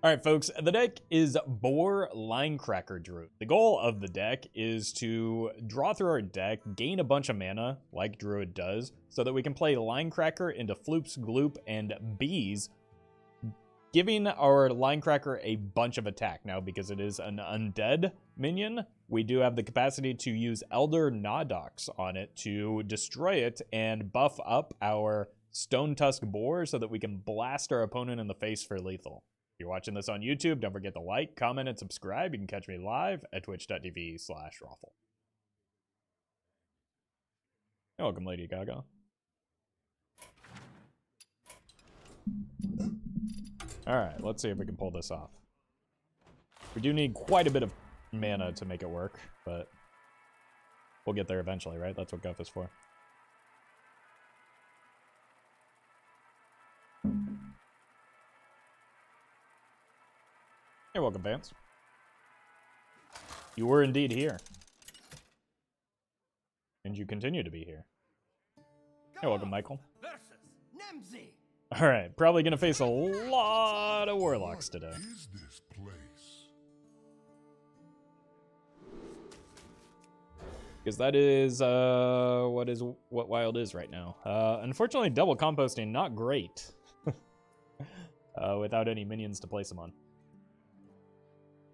Alright folks, the deck is Boar Linecracker Druid. The goal of the deck is to draw through our deck, gain a bunch of mana, like Druid does, so that we can play Linecracker into Floops, Gloop, and Bees, giving our Linecracker a bunch of attack. Now, because it is an undead minion, we do have the capacity to use Elder Nadox on it to destroy it and buff up our Stonetusk Boar so that we can blast our opponent in the face for lethal. If you're watching this on YouTube, don't forget to like, comment, and subscribe. You can catch me live at twitch.tv/Roffle. Welcome, Lady Gaga. Alright, let's see if we can pull this off. We do need quite a bit of mana to make it work, but we'll get there eventually, right? That's what Guff is for. You're welcome, Vance. You were indeed here. And you continue to be here. You're welcome, Michael. Alright, probably gonna face a lot of warlocks today. Because that is what Wild is right now. Unfortunately, double composting, not great. Without any minions to place them on.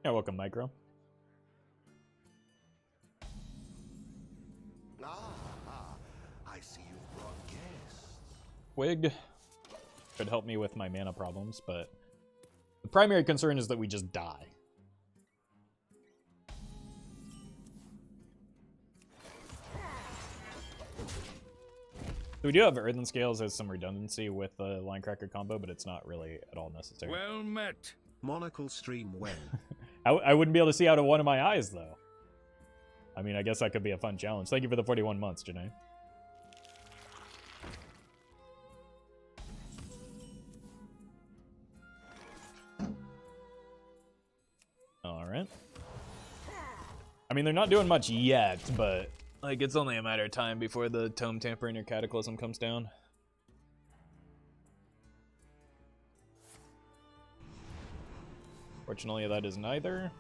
Yeah, welcome, Micro. I see you brought guests. Twig should help me with my mana problems, but the primary concern is that we just die. So we do have Earthen Scales as some redundancy with the Linecracker combo, but it's not really at all necessary. Well met. Monocle stream when. I wouldn't be able to see out of one of my eyes, though. I mean, I guess that could be a fun challenge. Thank you for the 41 months, Janae. Alright. I mean, they're not doing much yet, but like it's only a matter of time before the Tome Tampering or Cataclysm comes down. Fortunately, that is neither.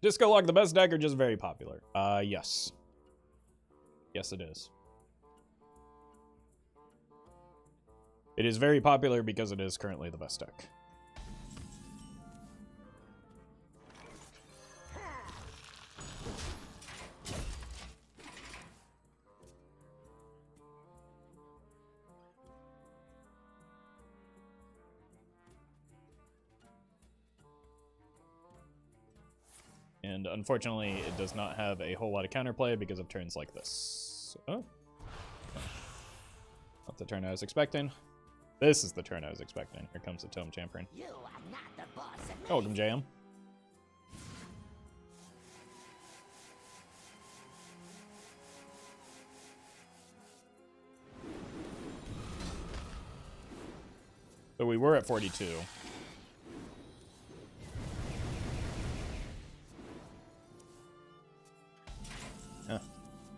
Disco Lock, the best deck, or just very popular? Yes. Yes, it is. It is very popular because it is currently the best deck. And unfortunately, it does not have a whole lot of counterplay because of turns like this. Oh. Not the turn I was expecting. This is the turn I was expecting. Here comes the Tome Tampering. Oh, welcome, JM. So we were at 42.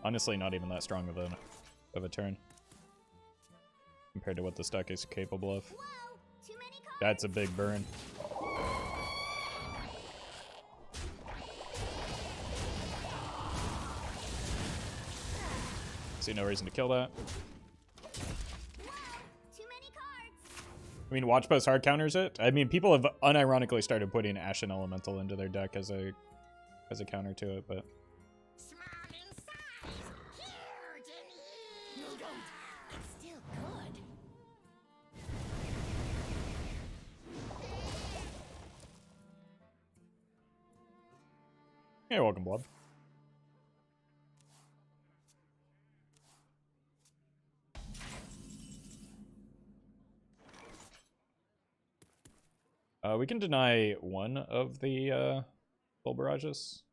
Honestly, not even that strong of a turn compared to what this deck is capable of. Whoa, too many cards. That's a big burn. See no reason to kill that. Whoa, too many cards. I mean, Watch Post hard counters it. I mean, people have unironically started putting Ashen Elemental into their deck as a counter to it, but. Yeah, welcome, Blob. We can deny one of the full barrages.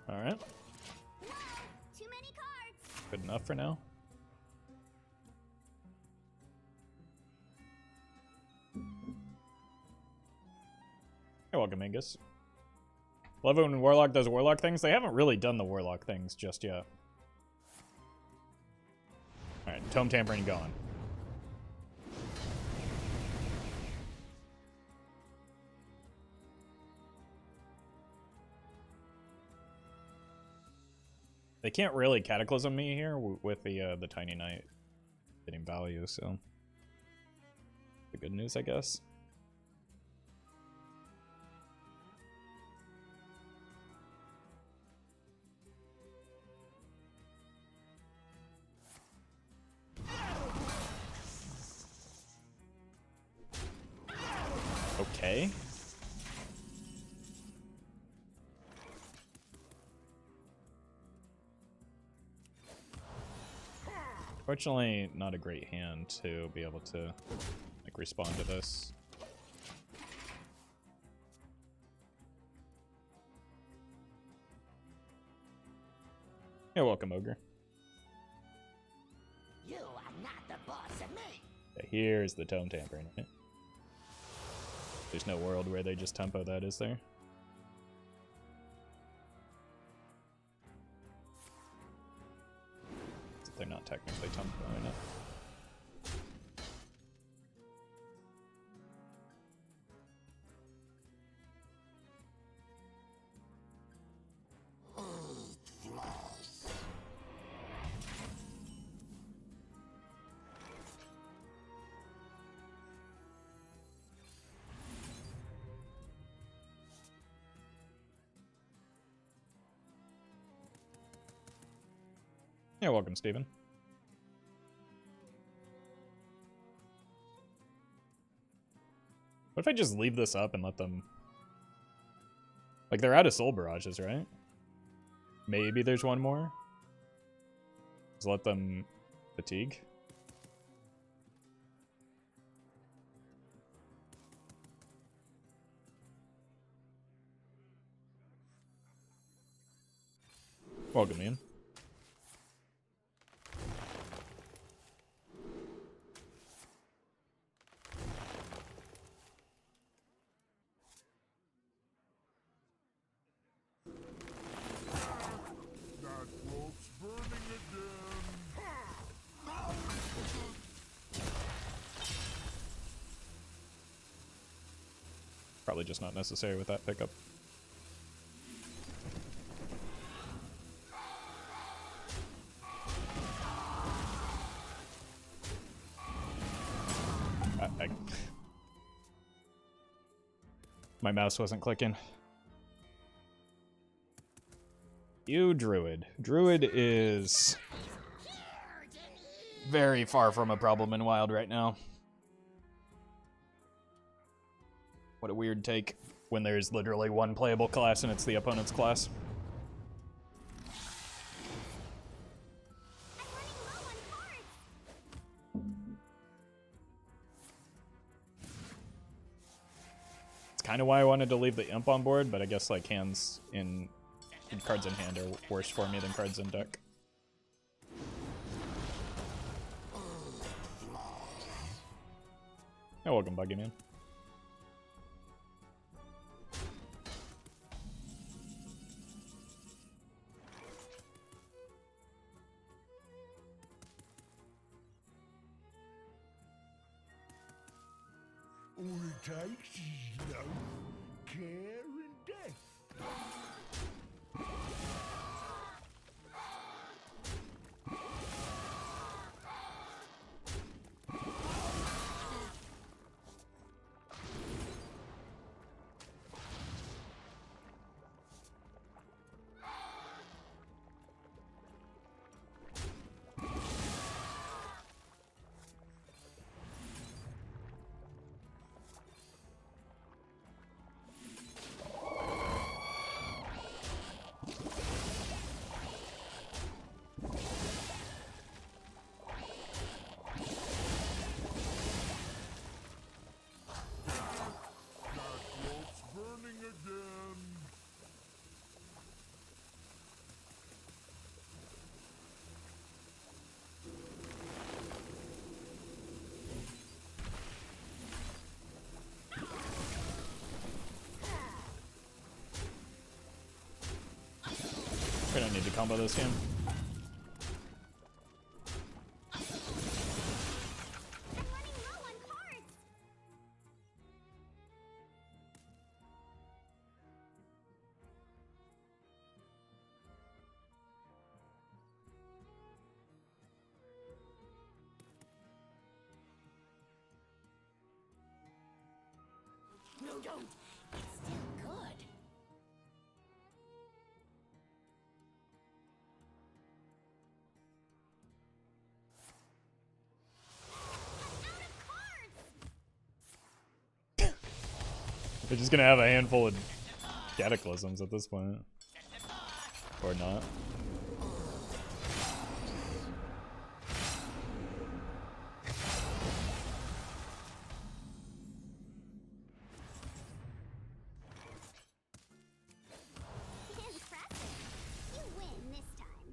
Alright. Too many cards. Good enough for now. You're welcome, Angus. Love it when Warlock does Warlock things. They haven't really done the Warlock things just yet. Alright, Tome Tampering going. They can't really Cataclysm me here with the Tiny Knight getting value, so the good news, I guess. Okay. Fortunately, not a great hand to be able to like respond to this. You're welcome, Ogre. You are not the boss of me. Yeah, here's the Tome Tampering. Right? There's no world where they just tempo that, is there? They're not technically tempoing it. You're welcome, Steven. What if I just leave this up and let them... Like, they're out of Soul Barrages, right? Maybe there's one more? Just let them fatigue? Welcome, Ian. Probably just not necessary with that pickup. My mouse wasn't clicking. You Druid. Druid is very far from a problem in Wild right now. What a weird take when there's literally one playable class and it's the opponent's class. It's kind of why I wanted to leave the Imp on board, but I guess like cards in hand are worse for me than cards in deck. Oh, welcome, Buggy Man. All it takes is love, care, and death. We don't need to combo this game. I'm running low on cards. No, don't. It's still good. They're just gonna have a handful of cataclysms at this point. Or not. Impressive. You win this time.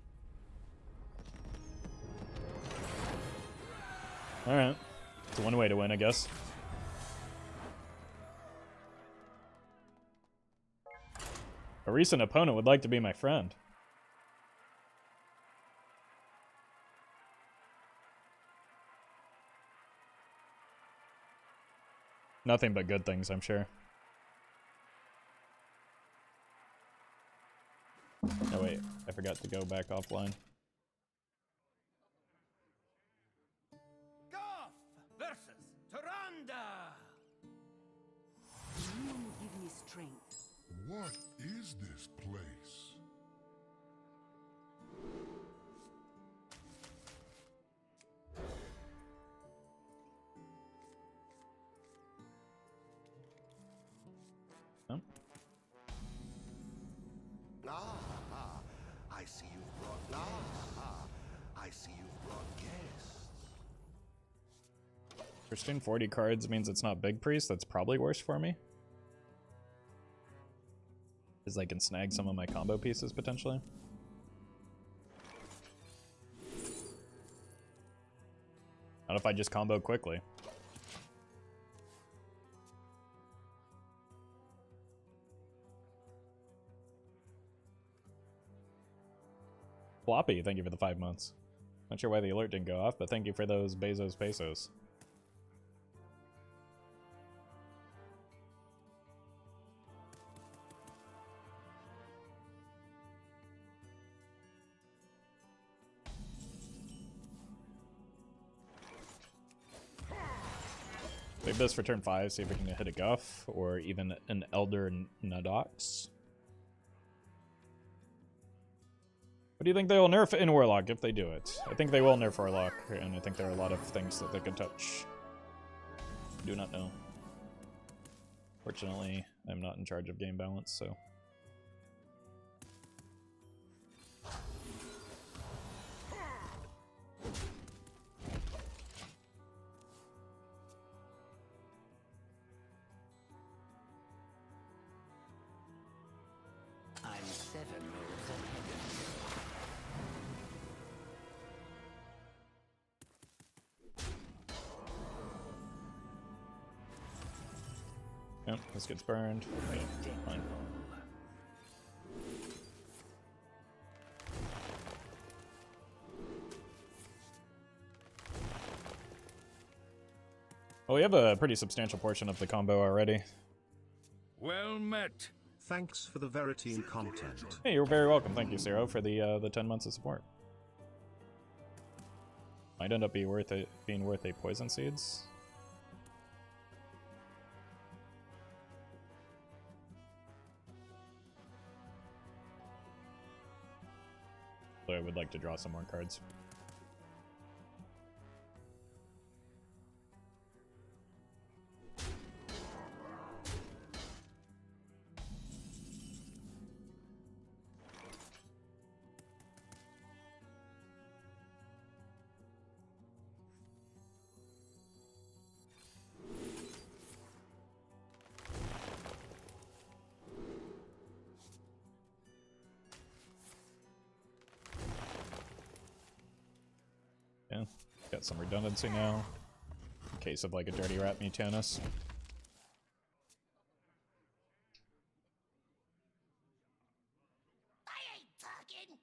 Alright. It's one way to win, I guess. A recent opponent would like to be my friend. Nothing but good things, I'm sure. Oh wait, I forgot to go back offline. Guff versus Tyrande. You give me strength. What is this place? Oh. I see you've brought I see you've brought guests. Pristine 40 cards means it's not Big Priest. That's probably worse for me. Because I can snag some of my combo pieces potentially. Not if I just combo quickly. Floppy, thank you for the 5 months. Not sure why the alert didn't go off, but thank you for those Bezos pesos. Save this for turn 5, see if we can hit a Guff, or even an Elder Nadox. What do you think they will nerf in Warlock if they do it? I think they will nerf Warlock, and I think there are a lot of things that they can touch. Do not know. Fortunately, I'm not in charge of game balance, so... I'm 7 moves ahead of Yep, this gets burned. Okay, fine. Well, we have a pretty substantial portion of the combo already. Well met. Thanks for the Veritine content. Hey, you're very welcome. Thank you, Zero, for the 10 months of support. Might end up being worth a Poison Seeds. So I would like to draw some more cards. Yeah, got some redundancy now. In case of like a Dirty Rat Mutanus. I ain't talking.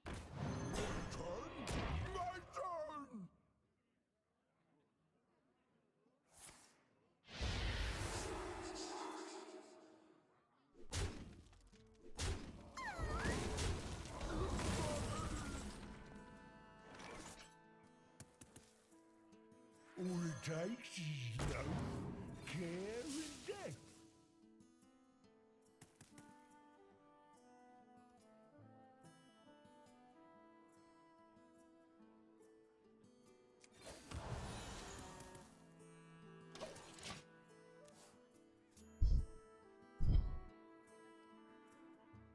takes is love, care, and death.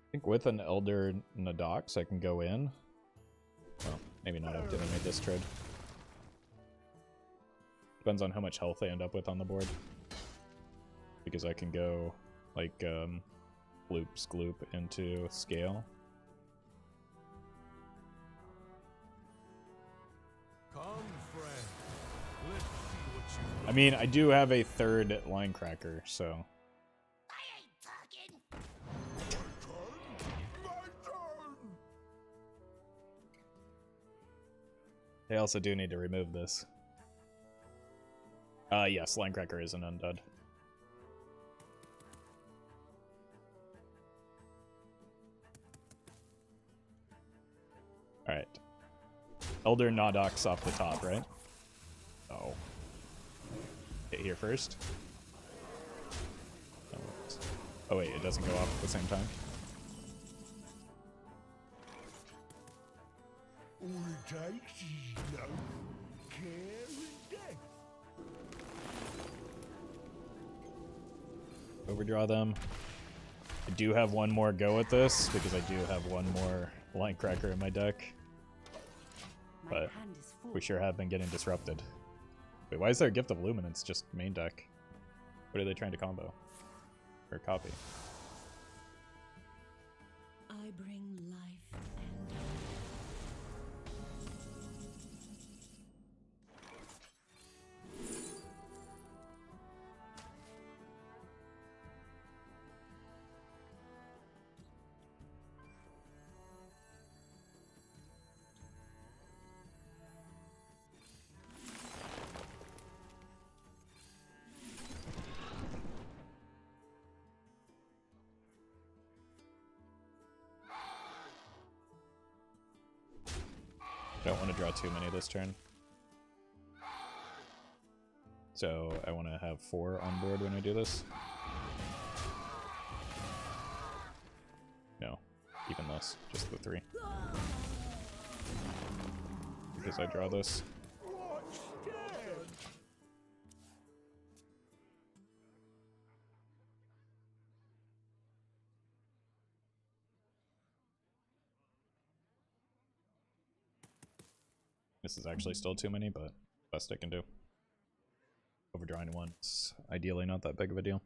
I think with an Elder Nadox, I can go in. Well, maybe not after they made this trade. Depends on how much health I end up with on the board. Because I can go, like, Floop's Gloop into Scale. Come, friend. Let's see what you I mean, I do have a third Linecracker, so... I ain't talking. My turn! I also do need to remove this. Yes, Linecracker is an undead. Alright. Elder Nadox off the top, right? Oh. Hit here first. Oh wait, it doesn't go off at the same time. All it takes is love, care, and death. Overdraw them. I do have one more go at this, because I do have one more Linecracker in my deck. My But hand is full. we sure have been getting disrupted. Wait, why is there a Gift of Luminance just main deck? What are they trying to combo? Or copy? I bring life and Don't want to draw too many this turn. So I want to have 4 on board when I do this. No, even less, just the 3. Because I draw this. What's dead? This is actually still too many, but best I can do. Overdrawing once, ideally not that big of a deal.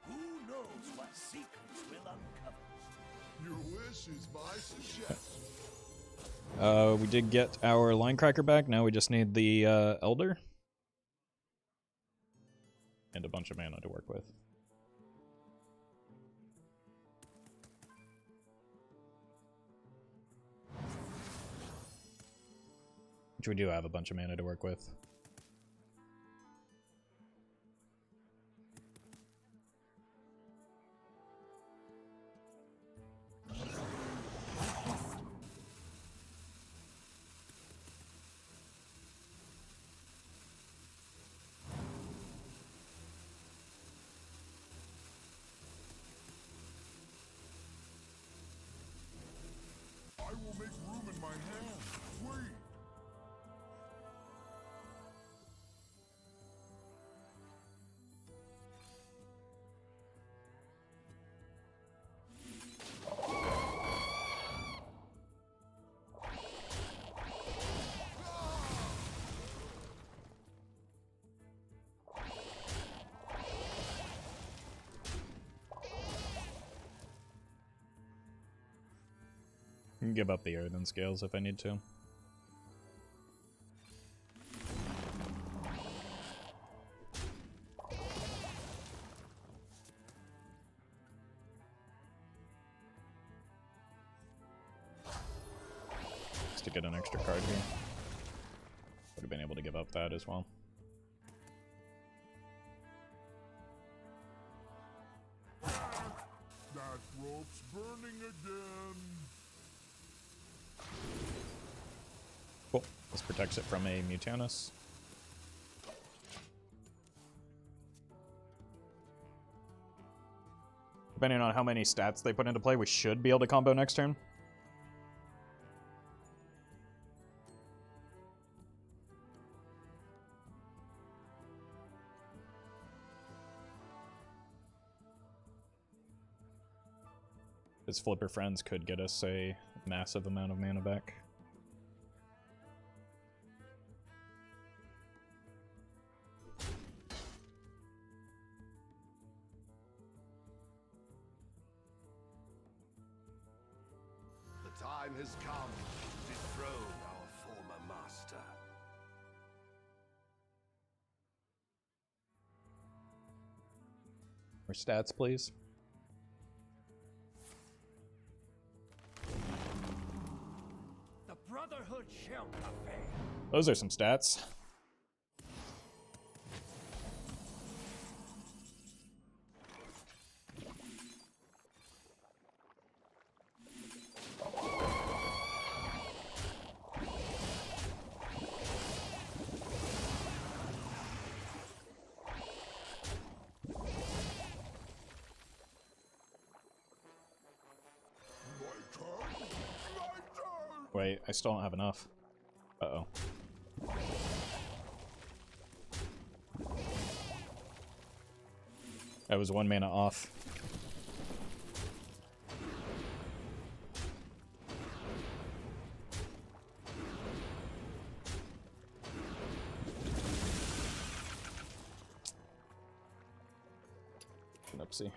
Who knows what secrets will uncover? Your wish is my suggestion. We did get our Linecracker back, now we just need the Elder. And a bunch of mana to work with. Which we do have a bunch of mana to work with. I will make room in my hand. Wait. I can give up the Earthen Scales if I need to. Just to get an extra card here. Would have been able to give up that as well. That rope's burning again. Cool. This protects it from a Mutanus. Depending on how many stats they put into play, we should be able to combo next turn. His Flipper friends could get us a massive amount of mana back. The time has come to dethrone our former master. More stats, please. The Brotherhood shall prevail. Those are some stats. Wait, I still don't have enough. Uh-oh. I was 1 mana off. Oopsie.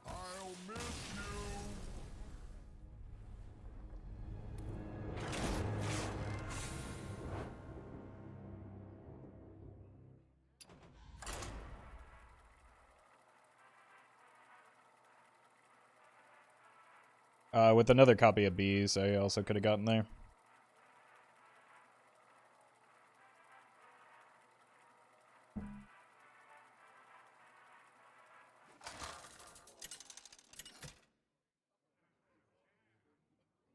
I'll miss you. With another copy of Bees, I also could have gotten there. How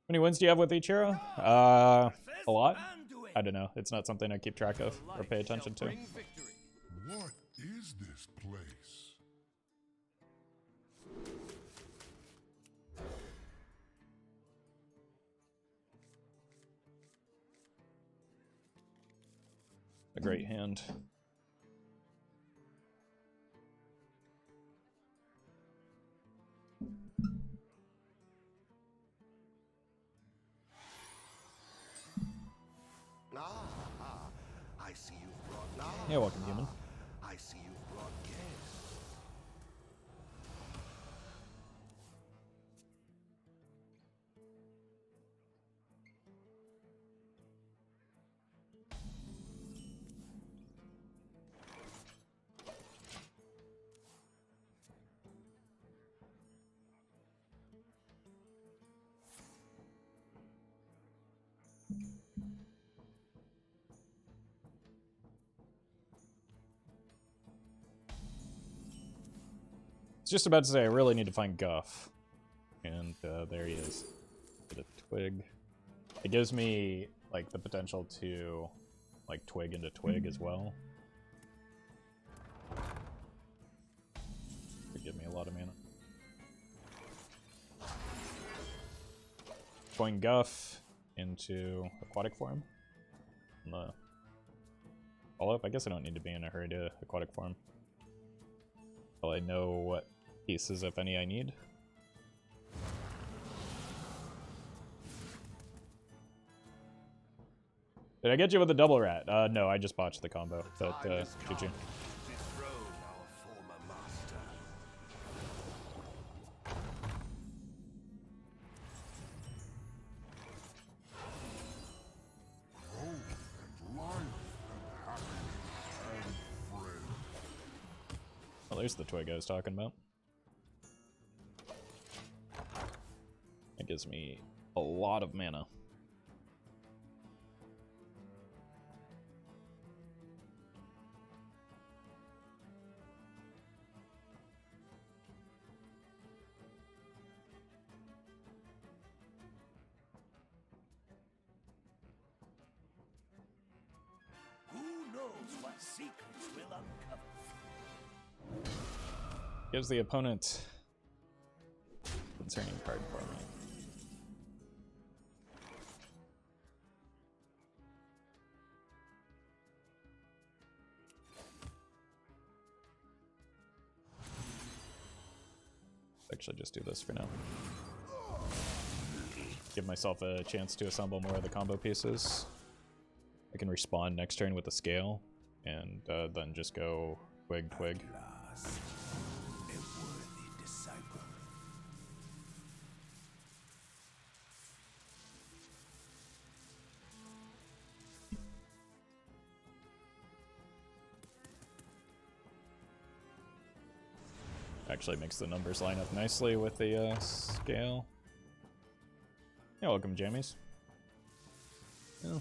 many wins do you have with each hero? A lot. I don't know. It's not something I keep track of or pay attention to. What is this place? A great hand. I see you brought. Yeah, welcome, human. I see you brought guests. I was just about to say I really need to find Guff. And there he is. Get a Twig. It gives me like the potential to like Twig into Twig as well. Could give me a lot of mana. Going Guff into Aquatic Form. On the follow-up. I guess I don't need to be in a hurry to Aquatic Form. Well, I know what pieces, if any, I need. Did I get you with a double rat? No, I just botched the combo, but GG. Dethrone our former master. Growth and life and happiness and friends. Well, there's the Twig I was talking about. That gives me a lot of mana. secrets will uncover. Gives the opponent concerning card for me. Actually, just do this for now. Give myself a chance to assemble more of the combo pieces. I can respawn next turn with the scale, and then just go Twig, Twig. Last, a worthy disciple. Actually makes the numbers line up nicely with the scale. Yeah, welcome, Jammies. Yeah.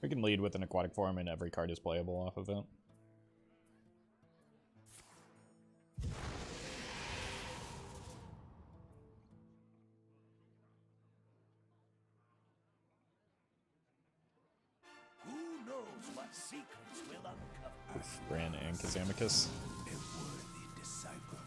We can lead with an Aquatic Form and every card is playable off of it. Who knows what secrets will uncover? With Bran and Kazamicus. A worthy disciple.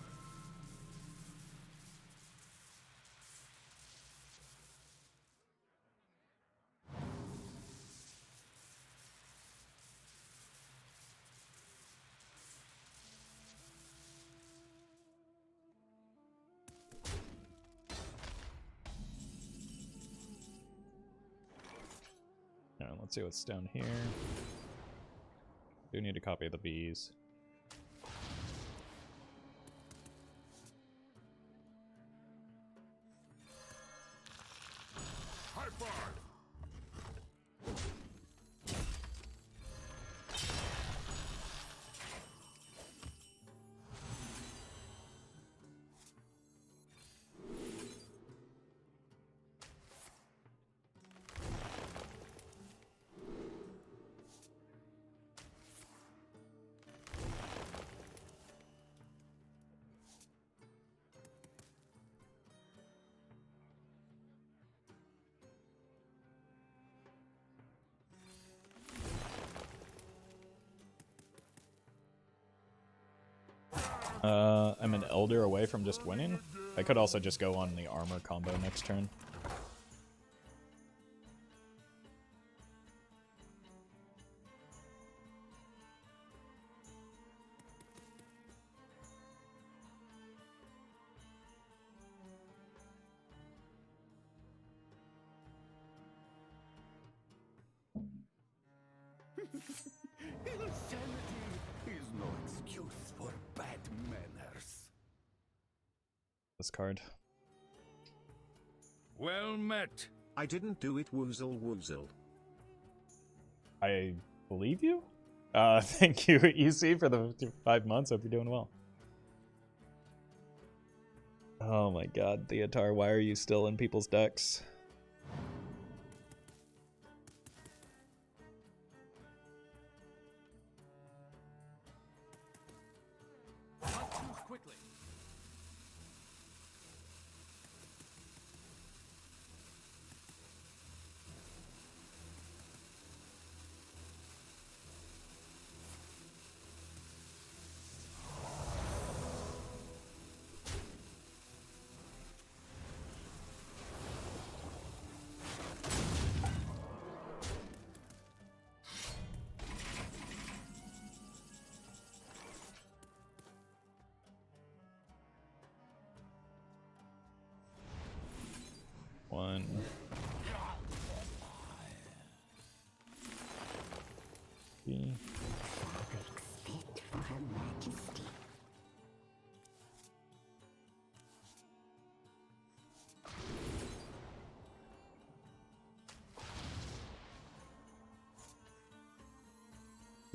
Alright, let's see what's down here. Do need a copy of the bees. High five! I'm an Elder away from just winning. I could also just go on the armor combo next turn. Insanity is no excuse for bad manners. This card. Well met. I didn't do it, woozle woozle. I believe you? Thank you, EC, for the 5 months. Hope you're doing well. Oh my god, Theotar, why are you still in people's decks? Not too quickly.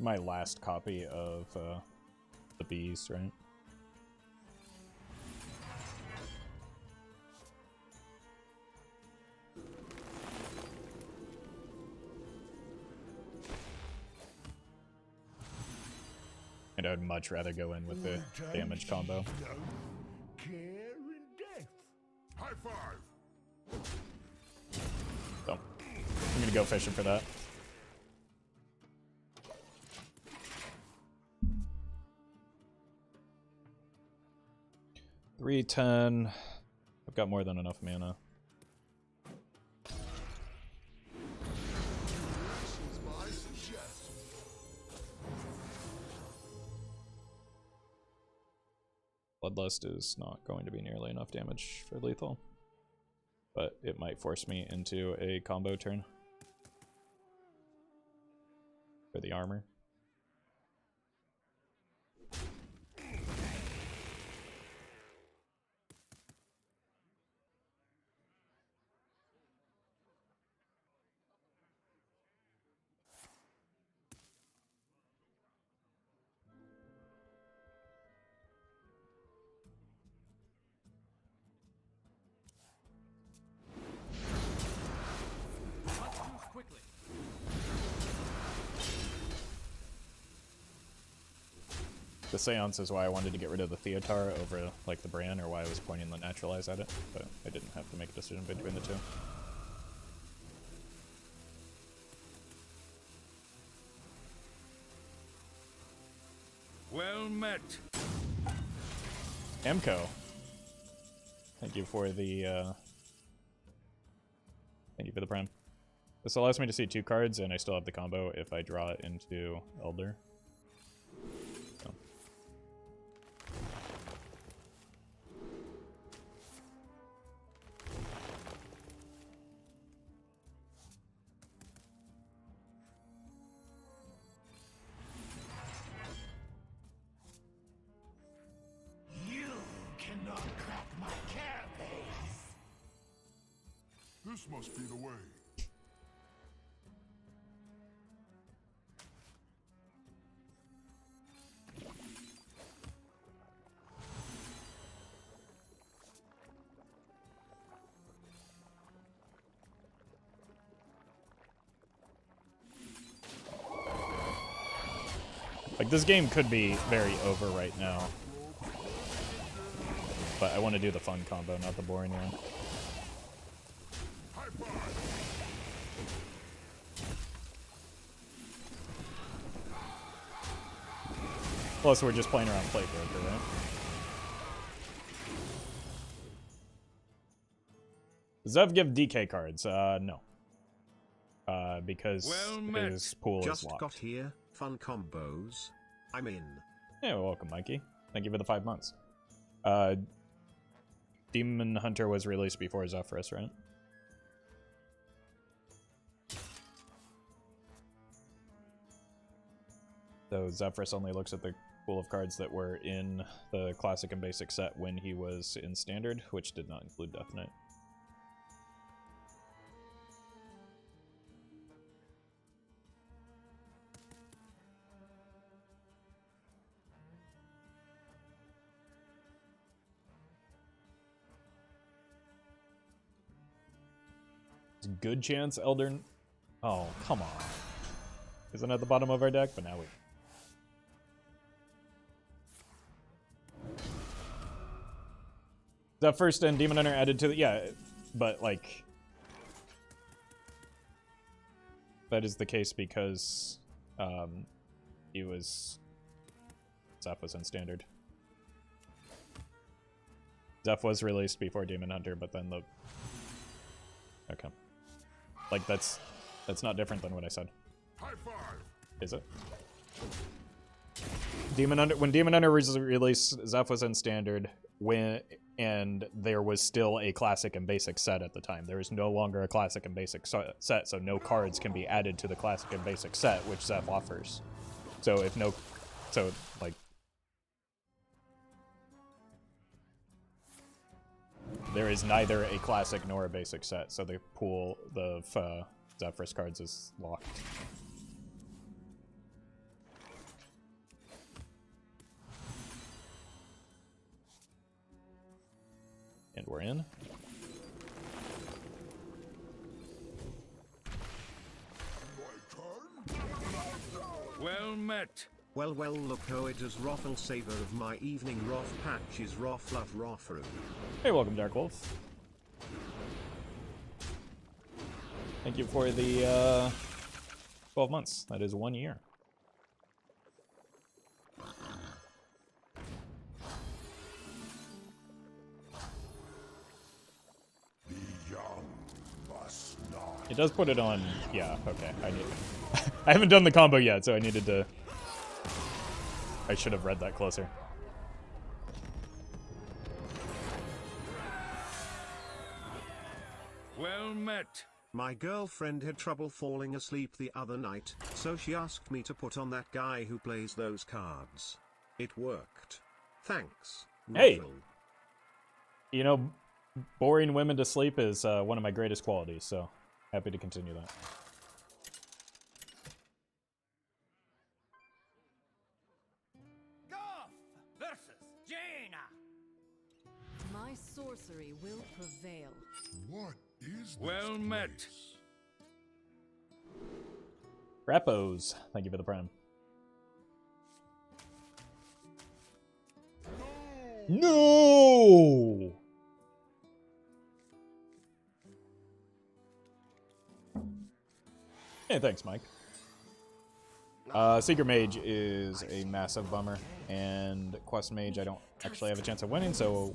my last copy of the bees, right? And I'd much rather go in with the damage combo. Care and death. High five. So, I'm gonna go fishing for that. $310. I've got more than enough mana. This is my suggestion. Bloodlust is not going to be nearly enough damage for lethal, but it might force me into a combo turn for the armor. Not too quickly. The Seance is why I wanted to get rid of the Theotar over like the Bran, or why I was pointing the Naturalize at it, but I didn't have to make a decision between the two. Well met. Amco. Thank you for the prime. This allows me to see 2 cards, and I still have the combo if I draw it into Elder. So. You cannot crack my carapace. This must be the way. Like, this game could be very over right now, but I want to do the fun combo, not the boring one. High five. Plus, we're just playing around Playgroker, right? Does Zev give DK cards? No. Because Well met. his pool Just is locked. got here. Fun combos. I'm in. Yeah, well, welcome, Mikey. Thank you for the 5 months. Demon Hunter was released before Zephrys, right? So Zephrys only looks at the pool of cards that were in the Classic and Basic set when he was in Standard, which did not include Death Knight. Good chance Elder... Oh, come on. Isn't at the bottom of our deck, but now we... That first and Demon Hunter added to the... Yeah, but like... That is the case because he was... Zeph was in Standard. Zeph was released before Demon Hunter, but then the... Okay. Like, that's not different than what I said. High five. Is it? When Demon Hunter was released, Zeph was in Standard, and there was still a Classic and Basic set at the time. There is no longer a Classic and Basic set, so no cards can be added to the Classic and Basic set, which Zeph offers. So if no... So, like... There is neither a Classic nor a Basic set, so the pool of Zephrys cards is locked. We're in. Well met. Well, look how it is Roffle savor of my evening Roff patches Roff love Roffle. Hey, welcome, Dark Wolf. Thank you for the 12 months. That is 1 year. It does put it on. Yeah, okay. I need. I haven't done the combo yet, so I needed to. I should have read that closer. Well met. My girlfriend had trouble falling asleep the other night, so she asked me to put on that guy who plays those cards. It worked. Thanks. Hey! Roffle. You know, boring women to sleep is one of my greatest qualities, so happy to continue that. Guff versus Jaina. My sorcery will prevail. What is this Well met. place? Rappos, thank you for the prime. No! Hey, thanks, Mike. Secret Mage is a massive bummer, and Quest Mage I don't actually have a chance of winning, so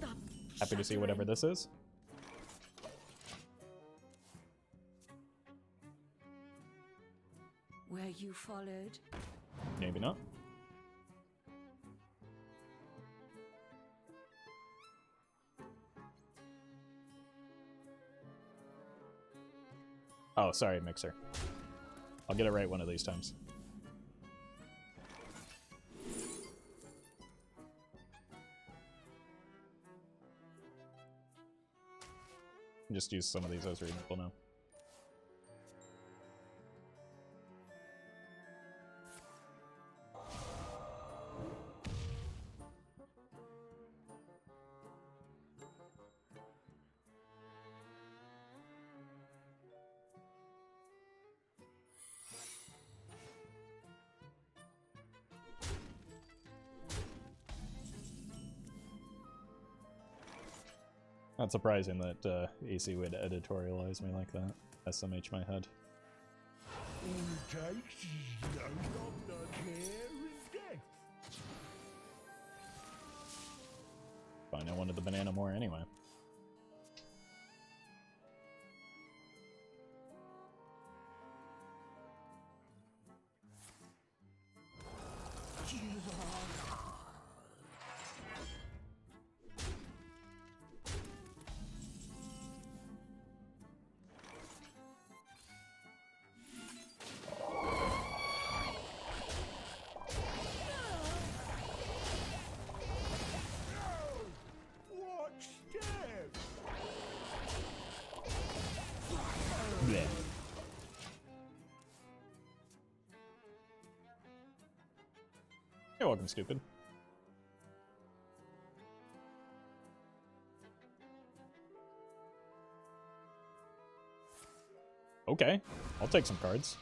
happy to see whatever this is. Where you followed? Maybe not. Oh, sorry, Mixer. I'll get it right one of these times. Just use some of these as removal now. Not surprising that AC would editorialize me like that. SMH my head. All it takes is no longer care and death. Fine, I wanted the banana more anyway. What step? Blech. You're welcome, stupid. Okay, I'll take some cards.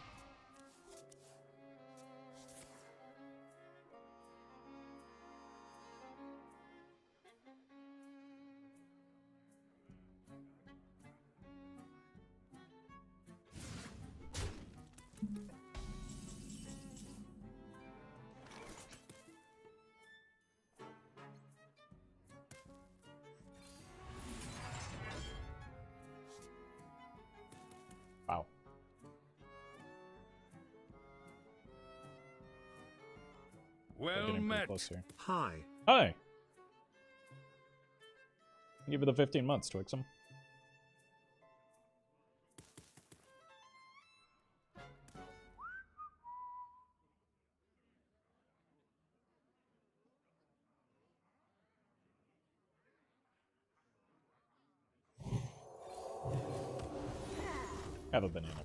Wow. We're Well getting pretty met. close here. Hi. Hi. Give it the 15 months, Twixum. Have a banana.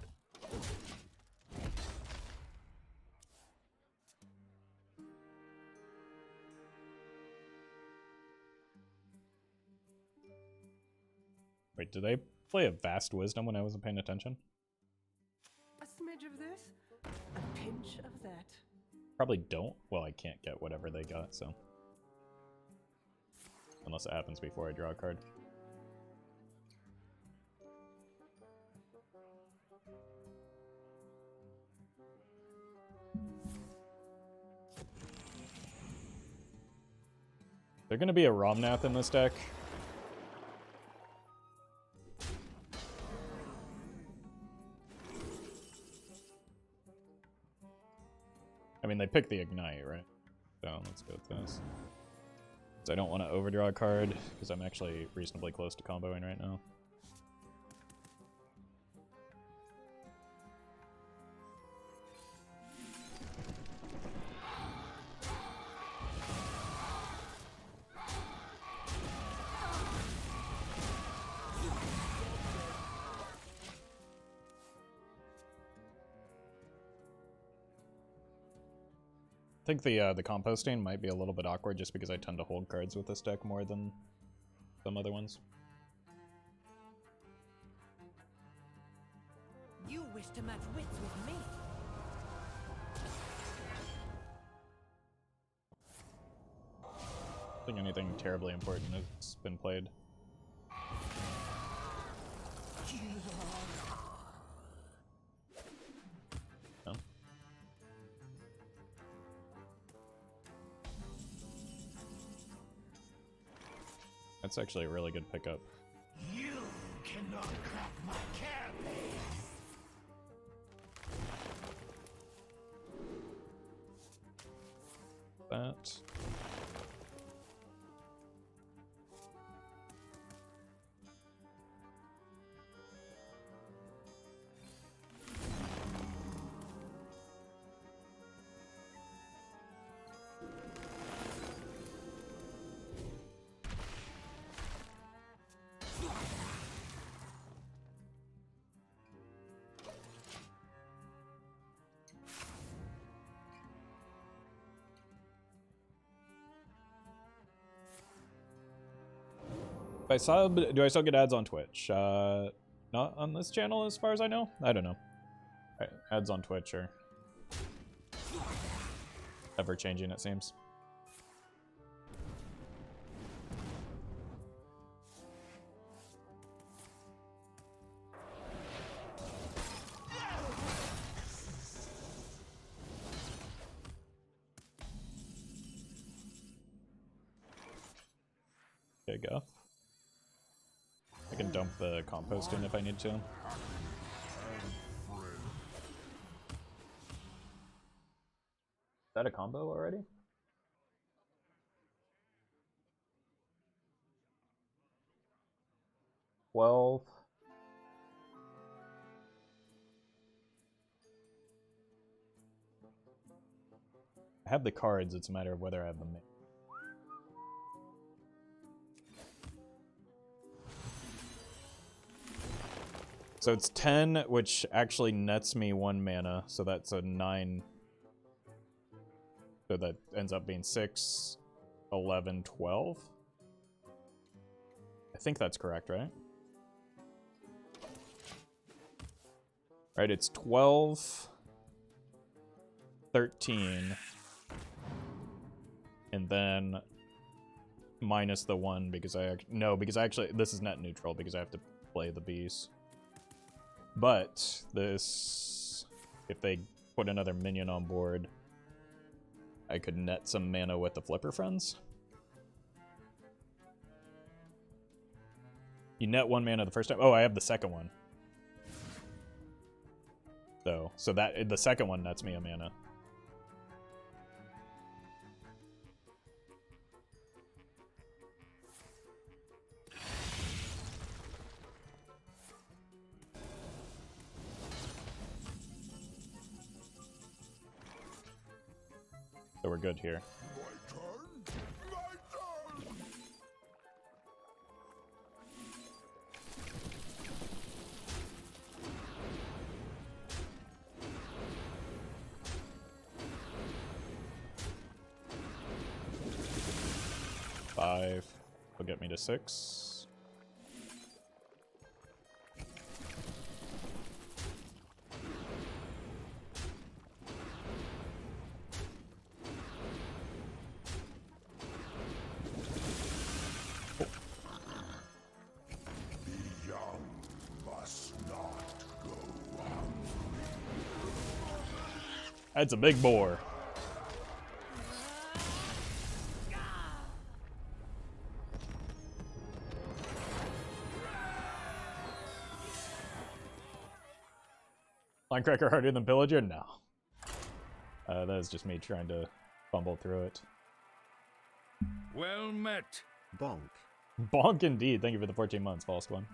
Wait, did they play a Vast Wisdom when I wasn't paying attention? A smidge of this, a pinch of that. Probably don't. Well, I can't get whatever they got, so. Unless it happens before I draw a card. They're gonna be a Romnath in this deck. I mean, they picked the Ignite, right? So let's go with this. So I don't want to overdraw a card, because I'm actually reasonably close to comboing right now. I think the composting might be a little bit awkward just because I tend to hold cards with this deck more than some other ones. You wish to match wits with me? I don't think anything terribly important has been played. No? That's actually a really good pickup. You cannot crack my carapace. That. If I sub, do I still get ads on Twitch? Not on this channel as far as I know? I don't know. Right, ads on Twitch are ever changing, it seems. Okay, Guff. I can dump the composting if I need to. Is that a combo already? Well, I have the cards, it's a matter of whether I have them. So it's 10, which actually nets me 1 mana, so that's a 9. So that ends up being 6, 11, 12. I think that's correct, right? Right, it's 12, 13, and then minus the 1 because because actually this is net neutral because I have to play the bees. But this, if they put another minion on board, I could net some mana with the Flipper Friends. You net 1 mana the first time. Oh, I have the second one. So that the second one nets me a mana. So we're good here. My turn. My turn. Five will get me to 6. That's a big boar. Linecracker harder than Pillager? No. That is just me trying to fumble through it. Well met. Bonk. Bonk indeed. Thank you for the 14 months, False One.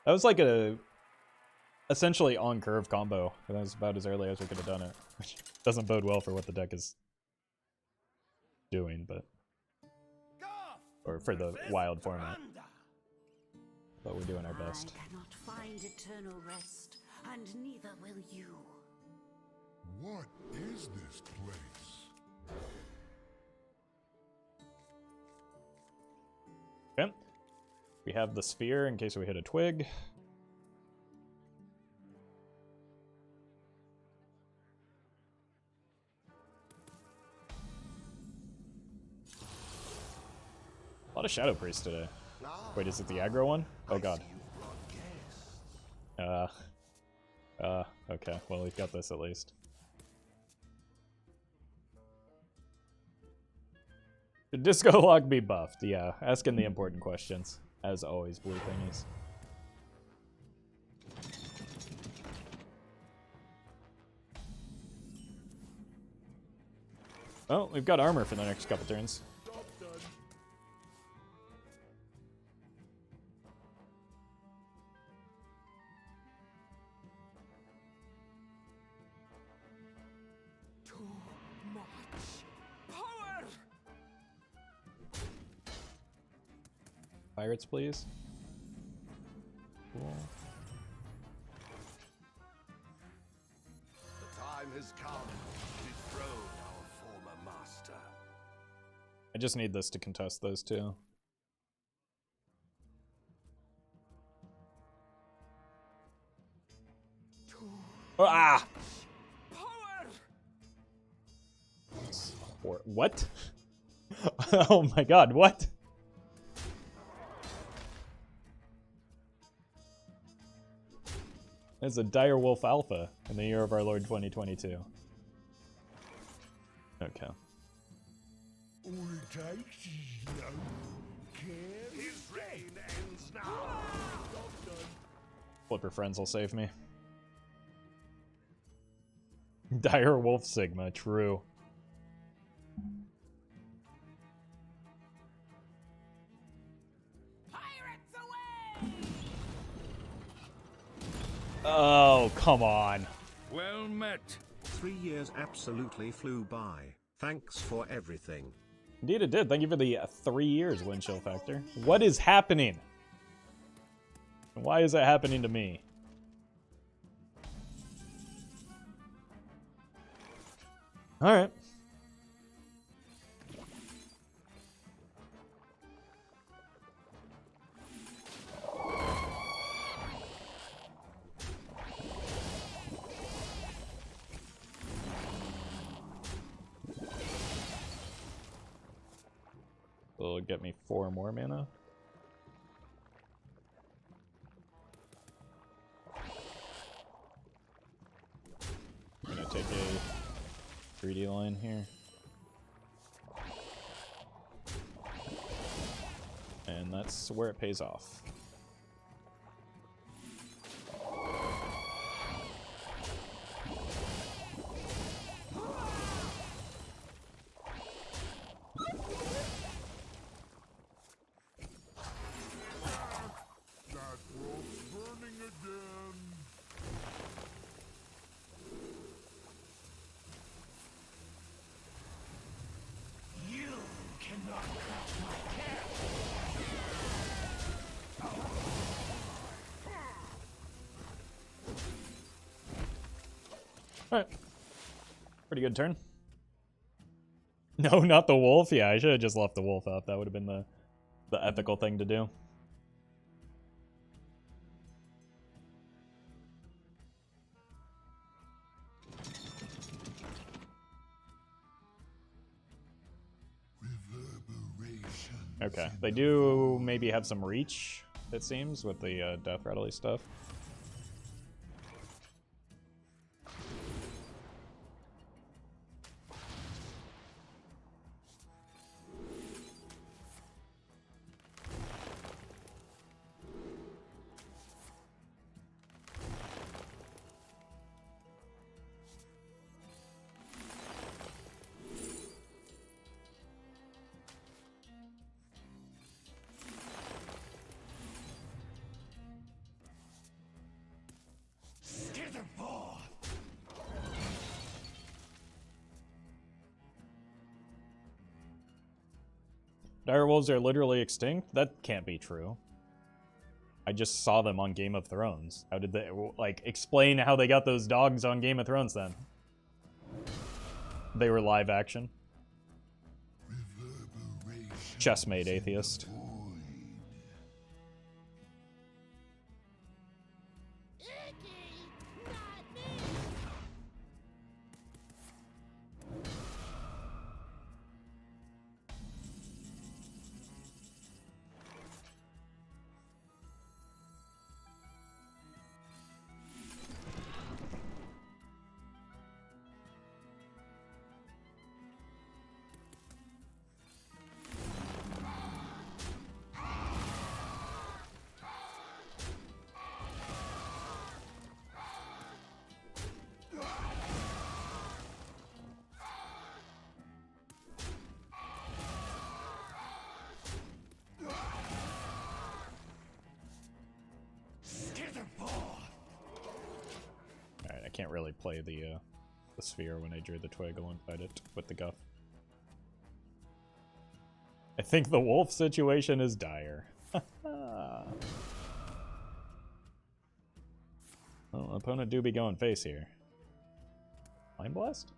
That was like a essentially on curve combo. That was about as early as we could have done it, which doesn't bode well for what the deck is doing, but or for the wild format. But we're doing our best. I cannot find eternal rest, and neither will you. What is this place? Okay. We have the sphere in case we hit a twig. A lot of Shadow Priest today. Wait, is it the aggro one? Oh god. Okay. Well, we've got this at least. Should Disco Lock be buffed? Yeah, asking the important questions. As always, blue thingies. Oh, we've got armor for the next couple turns. Pirates, please. Cool. The time has come to dethrone our former master. I just need this to contest those two. Oh, ah! Or what? Oh my god, what? It's a Dire Wolf Alpha in the year of our Lord 2022. Okay. All it takes is no care. His reign ends now. Flipper Friends will save me. Dire Wolf Sigma, true. Oh, come on. Well met. 3 years absolutely flew by. Thanks for everything. Indeed it did. Thank you for the 3 years, Windchill Factor. What is happening? And why is it happening to me? Alright. Will get me 4 more mana. I'm gonna take a 3D line here. And that's where it pays off. Alright. Pretty good turn. No, not the wolf. Yeah, I should have just left the wolf up. That would have been the ethical thing to do. Okay, they do maybe have some reach, it seems, with the Death Rattly stuff. Direwolves are literally extinct? That can't be true. I just saw them on Game of Thrones. How did they, like, explain how they got those dogs on Game of Thrones then? They were live action. Chessmate atheist. Can't really play the sphere when I drew the twig alongside it with the guff. I think the wolf situation is dire. Well, opponent do be going face here. Mind Blast?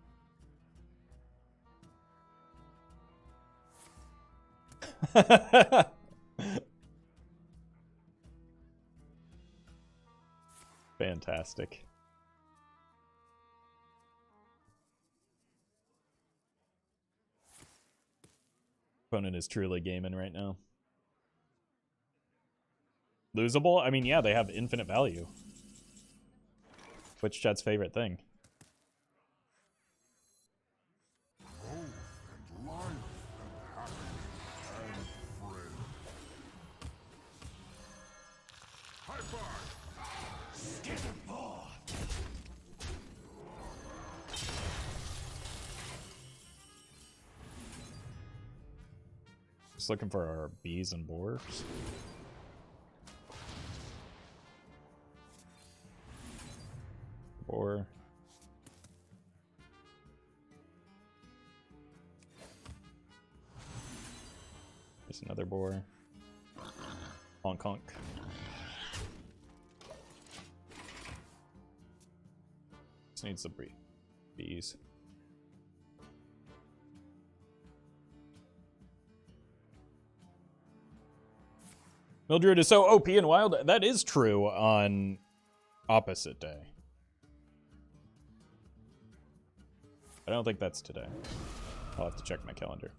Fantastic. Opponent is truly gaming right now. Losable? I mean, yeah, they have infinite value. Twitch chat's favorite thing. Just looking for our bees and boars. Boar. There's another boar. Honk honk. This needs the bees. Mildred is so OP and wild. That is true on opposite day. I don't think that's today. I'll have to check my calendar.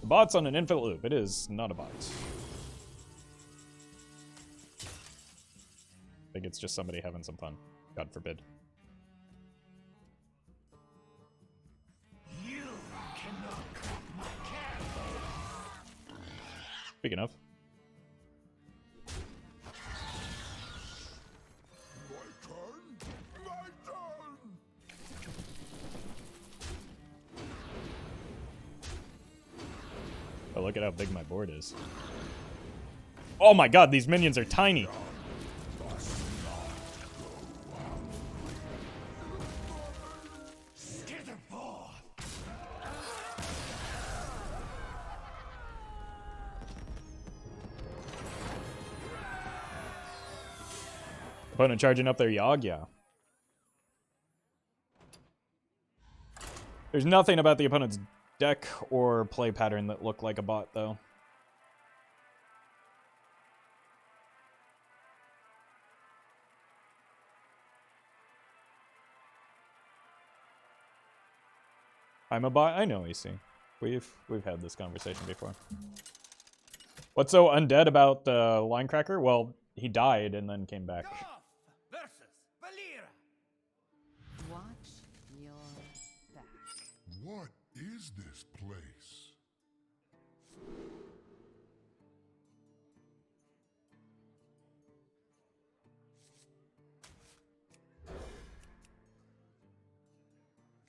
The bot's on an infinite loop. It is not a bot. I think it's just somebody having some fun. God forbid. You cannot cut my candle. Speaking of. My turn? My turn! Oh, look at how big my board is. Oh my god, these minions are tiny. Opponent charging up their Yagya. There's nothing about the opponent's deck or play pattern that look like a bot, though. I'm a bot? I know, EC. We've had this conversation before. What's so undead about Linecracker? Well, he died and then came back. Goff versus Valera. Watch your back. What is this place?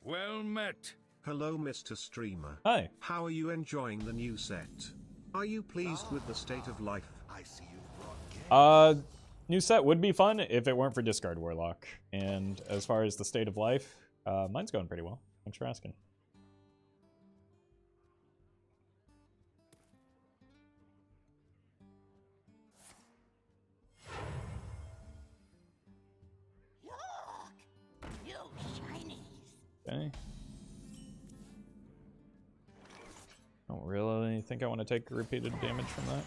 Well met. Hello, Mr. Streamer. Hi. How are you enjoying the new set? Are you pleased with the state of life? I see you brought game. New set would be fun if it weren't for Discard Warlock. And as far as the state of life, mine's going pretty well. Thanks for asking. Look! You shinies! Okay. Don't really think I want to take repeated damage from that.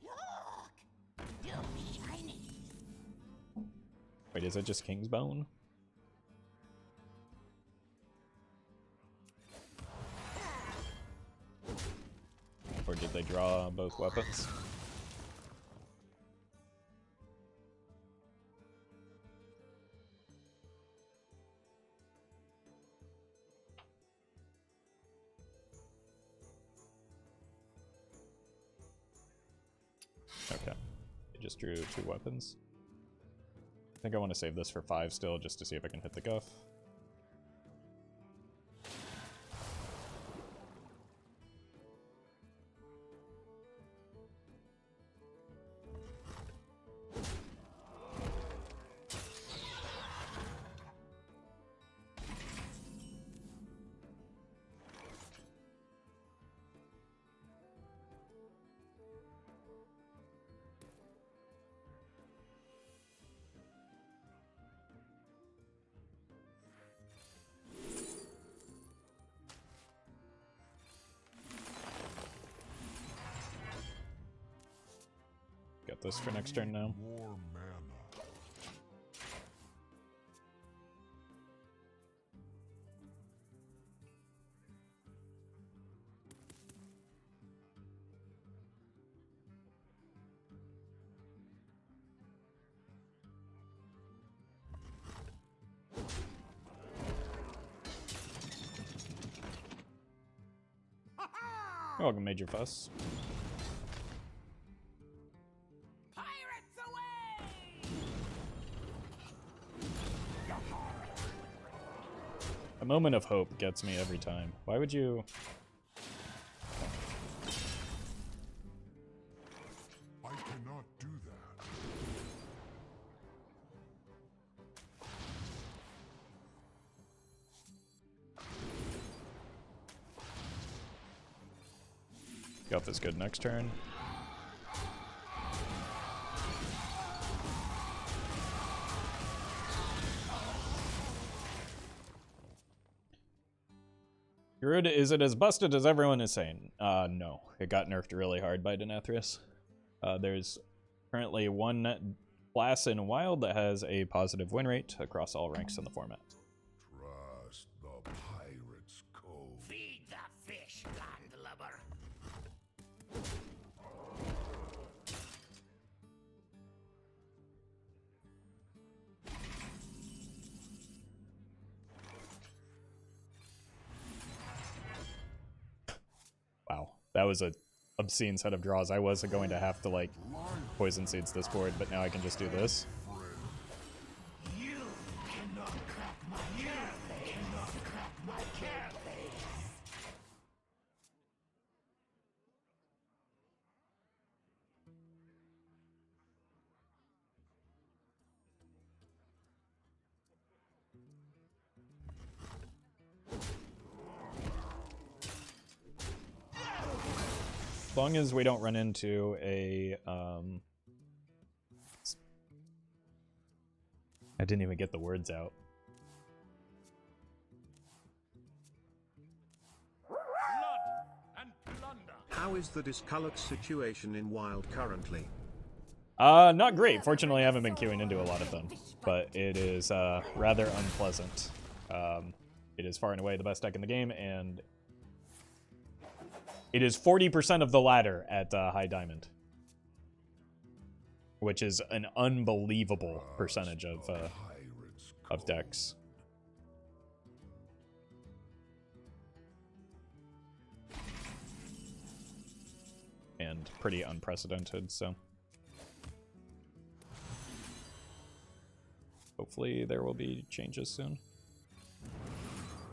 Look! You shinies! Wait, is it just King's Bone? Or did they draw both weapons? Okay. They just drew 2 weapons. I think I want to save this for 5 still, just to see if I can hit the Guff. Got this for next turn now. More mana. You're welcome, Major Fuss. Pirates away! A moment of hope gets me every time. Why would you... I cannot do that. Guff is good next turn. Druid, is it as busted as everyone is saying? No. It got nerfed really hard by Denathrius. There's currently one class in Wild that has a positive win rate across all ranks in the format. Trust the pirate's code. Feed the fish, landlubber! Wow. That was a obscene set of draws. I was going to have to, like, poison seeds this board, but now I can just do this. You cannot crack my cannot crack my carapace. As long as we don't run into a, I didn't even get the words out. Blood and plunder. How is the discolored situation in Wild currently? Not great. Fortunately, I haven't been queuing into a lot of them, but it is rather unpleasant. It is far and away the best deck in the game, and it is 40% of the ladder at High Diamond, which is an unbelievable percentage of decks. pretty unprecedented, so hopefully there will be changes soon.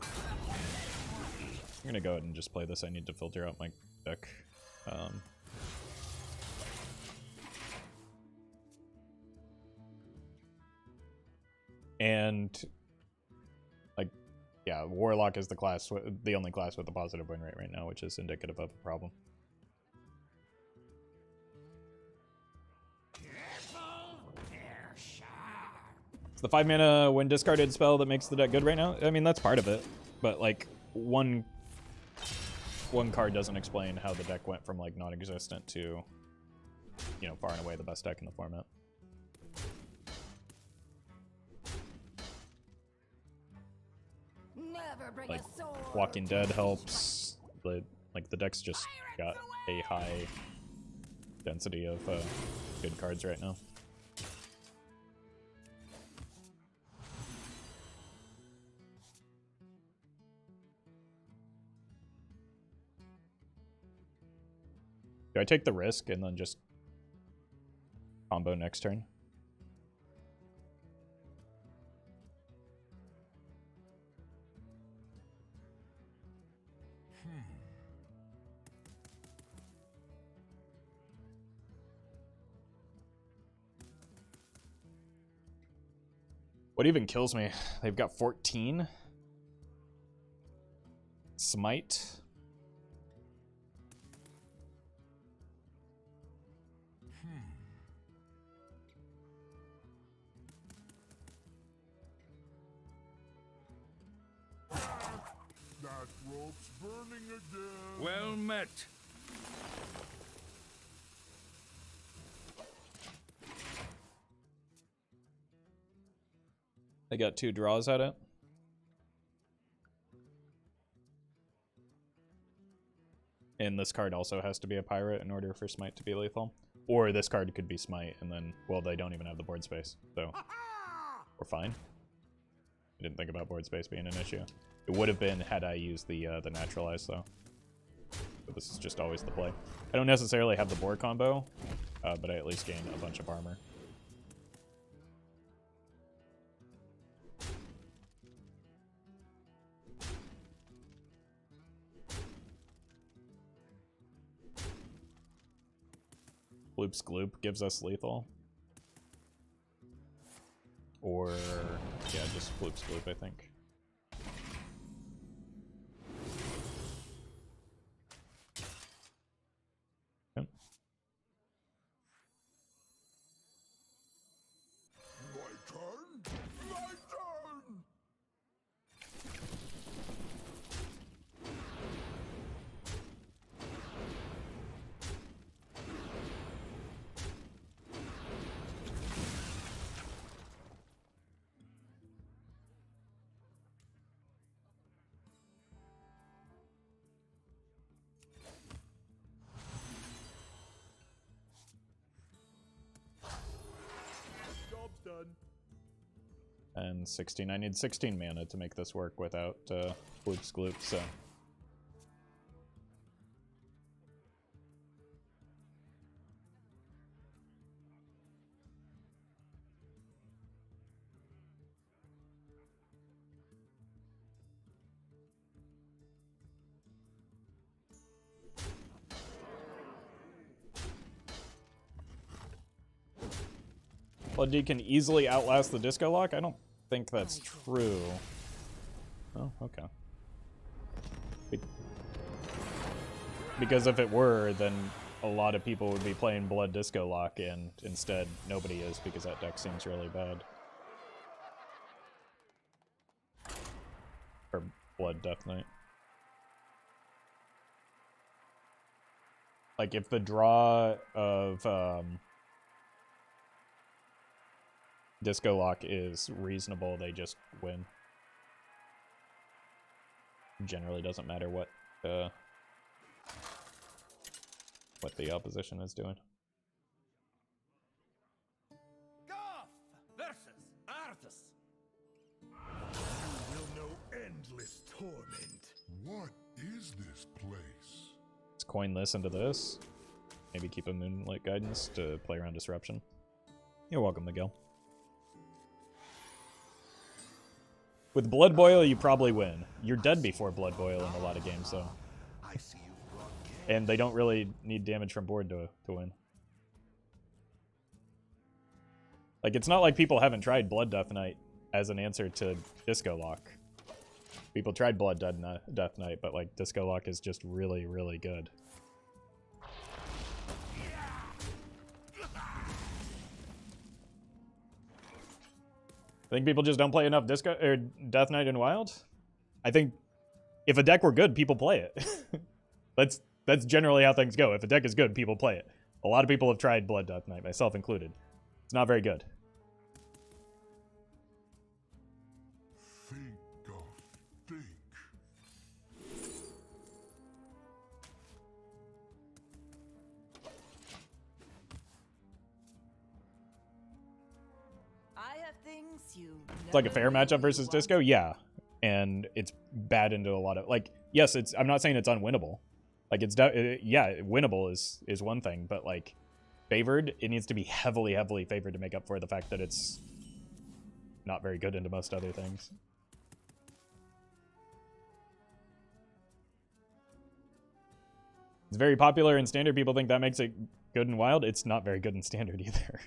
I'm gonna go ahead and just play this. I need to filter out my deck. And like, yeah, Warlock is the class, the only class with a positive win rate right now, which is indicative of a problem. It's the 5 mana when discarded spell that makes the deck good right now. I mean, that's part of it, but like one card doesn't explain how the deck went from like non-existent to, you know, far and away the best deck in the format. Never bring Like a sword. Walking Dead helps. The deck's just got a high density of good cards right now. Do I take the risk and then just combo next turn? What even kills me? They've got 14. Smite. That rope's burning again. Well met. They got 2 draws at it. And this card also has to be a pirate in order for Smite to be lethal. Or this card could be Smite, and then, well, they don't even have the board space, so we're fine. I didn't think about board space being an issue. It would have been had I used the Naturalize, though. But this is just always the play. I don't necessarily have the board combo, but I at least gain a bunch of armor. Floop's Gloop gives us lethal. Or, yeah, just Floop's Gloop, I think. Yep. My turn? My turn! Job's done. And 16. I need 16 mana to make this work without Floop's Gloop, so. Blood D can easily outlast the Disco Lock? I don't think that's true. Oh, okay. Because if it were, then a lot of people would be playing Blood Disco Lock, and instead nobody is because that deck seems really bad. Or Blood Death Knight. Like, if the draw of Disco Lock is reasonable, they just win. Generally doesn't matter what the opposition is doing. Guff versus Arthas. You will know endless torment. What is this place? Let's coin this into this. maybe keep a Moonlit Guidance to play around Disruption. You're welcome, Miguel. With Blood Boil, you probably win. You're dead before Blood Boil in a lot of games, though. I see you brought game. And they don't really need damage from board to win. Like, it's not like people haven't tried Blood Death Knight as an answer to Disco Lock. People tried Blood Death Knight, but, like, Disco Lock is just really, really good. I think people just don't play enough Disco or Death Knight in Wild. I think if a deck were good, people play it. That's generally how things go. If a deck is good, people play it. A lot of people have tried Blood Death Knight, myself included. It's not very good. Think of think. I have things you. It's like a fair matchup versus Disco, yeah. And it's bad into a lot of, like, yes, it's, I'm not saying it's unwinnable. Like, it's, yeah, winnable is one thing, but, like, favored, it needs to be heavily, heavily favored to make up for the fact that it's not very good into most other things. It's very popular in Standard. People think that makes it good in Wild. It's not very good in Standard either.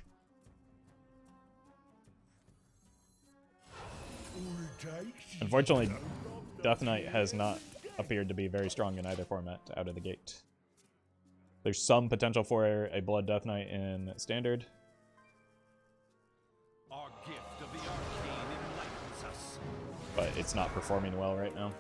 Unfortunately, Death Knight has not appeared to be very strong in either format out of the gate. There's some potential for a Blood Death Knight in Standard. Our gift of the arcane enlightens us. But it's not performing well right now.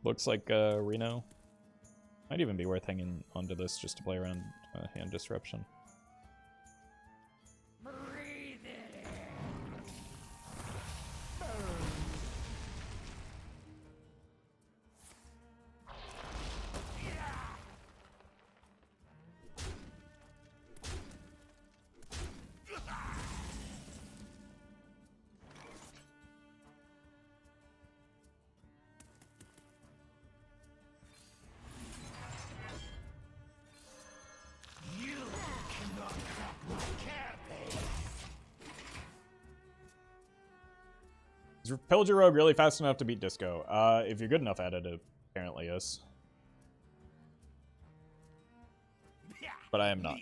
Looks like Reno might even be worth hanging onto this just to play around hand disruption. Is Pillager Rogue really fast enough to beat Disco? If you're good enough at it, it apparently is. But I am not.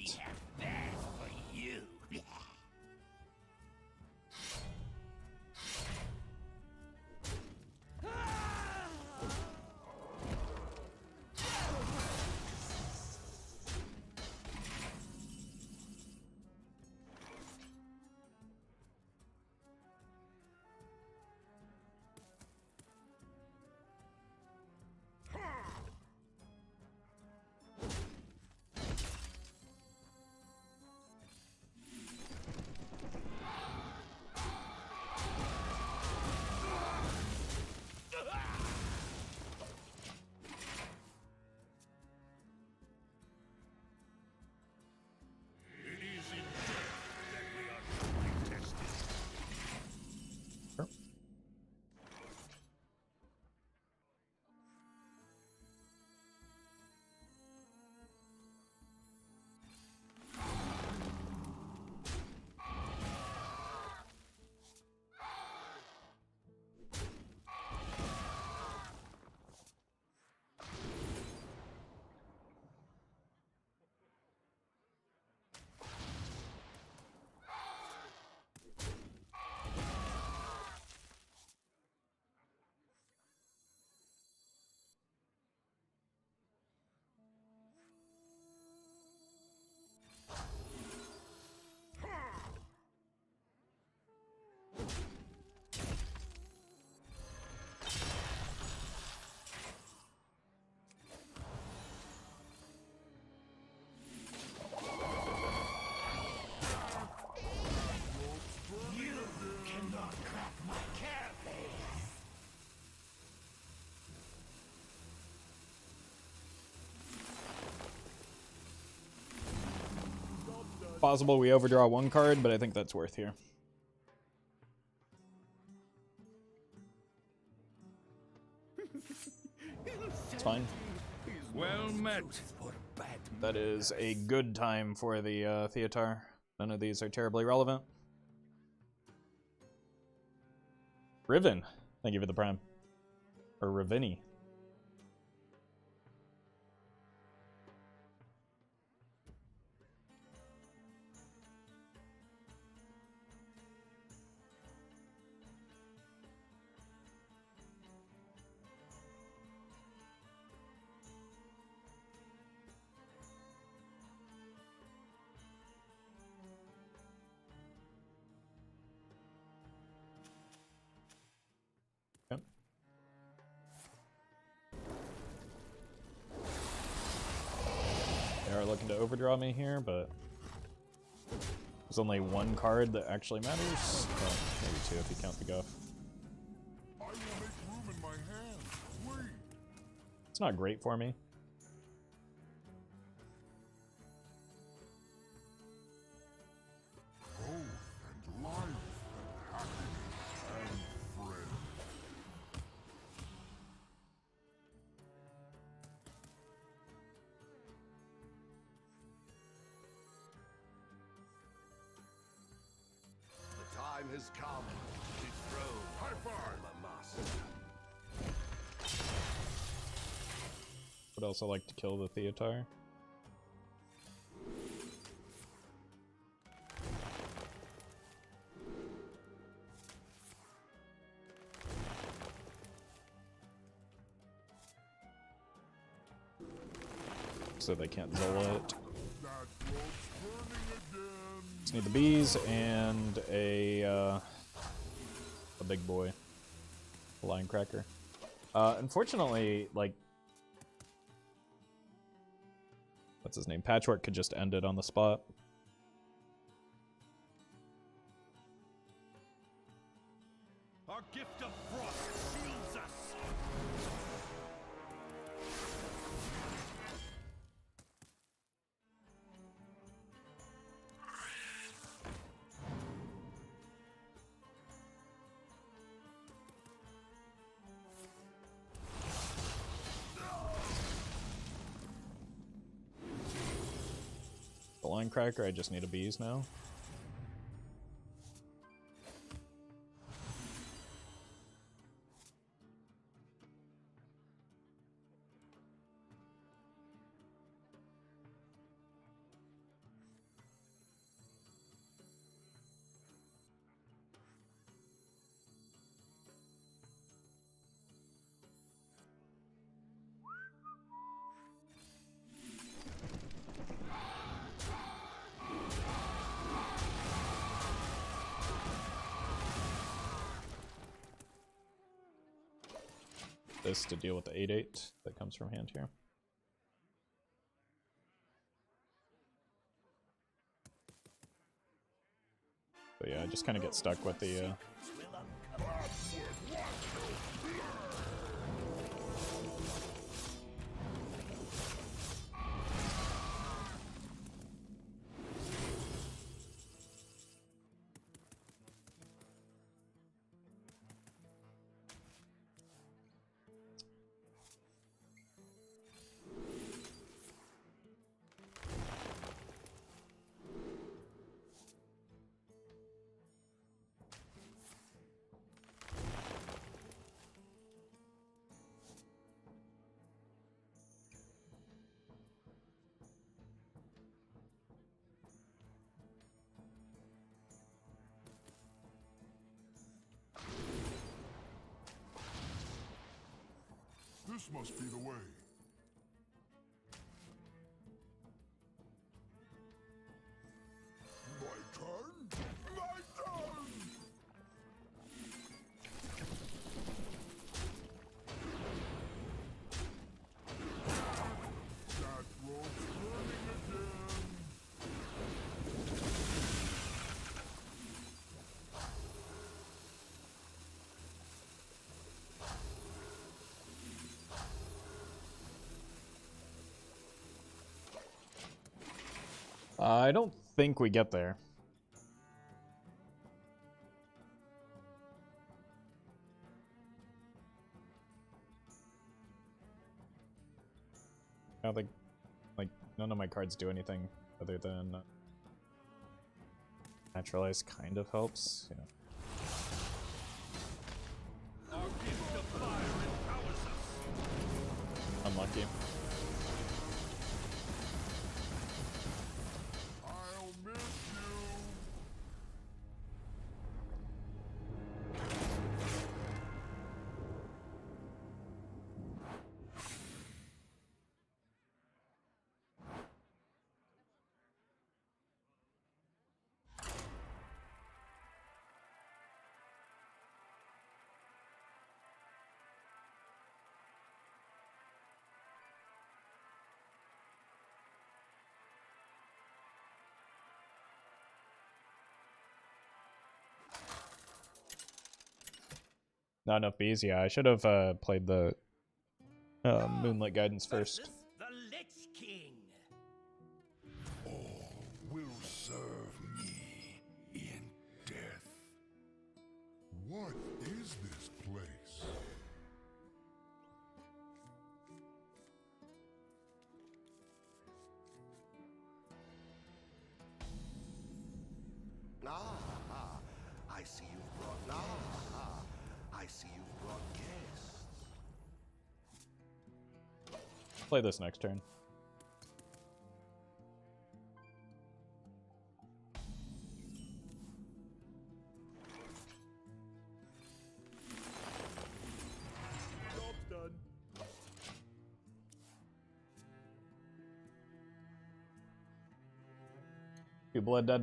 Possible we overdraw one card, but I think that's worth here. It's fine. Well met. That is a good time for the Theatar. None of these are terribly relevant. Riven, thank you for the prime. Or Ravini. Yep. They are looking to overdraw me here, but there's only one card that actually matters. Well, maybe two if you count the Guff. I will make room in my hand. Wait. It's not great for me. Growth and life and happiness and friends. The time has come to dethrone high five the master. Would also like to kill the Theatar. So they can't Zola it. That rope's burning again. Just need the bees and a big boy, a Linecracker. Unfortunately, like, what's his name? Patchwork could just end it on the spot. Our gift of frost shields us. The Linecracker, I just need a bees now. This to deal with the 8/8 that comes from hand here. But yeah, I just kind of get stuck with the This must be the way. My turn? My turn! That rope's burning again. I don't think we get there. I don't think, like, none of my cards do anything other than Naturalize kind of helps. Yeah. Our gift of fire empowers us. Unlucky. I'll miss you. Not enough bees. Yeah, I should have played the Moonlit Guidance first. Versus the Lich King. All will serve me in death. What is this place? I see you've brought. I see you've brought guests. Play this next turn. Job's done. Two blood Death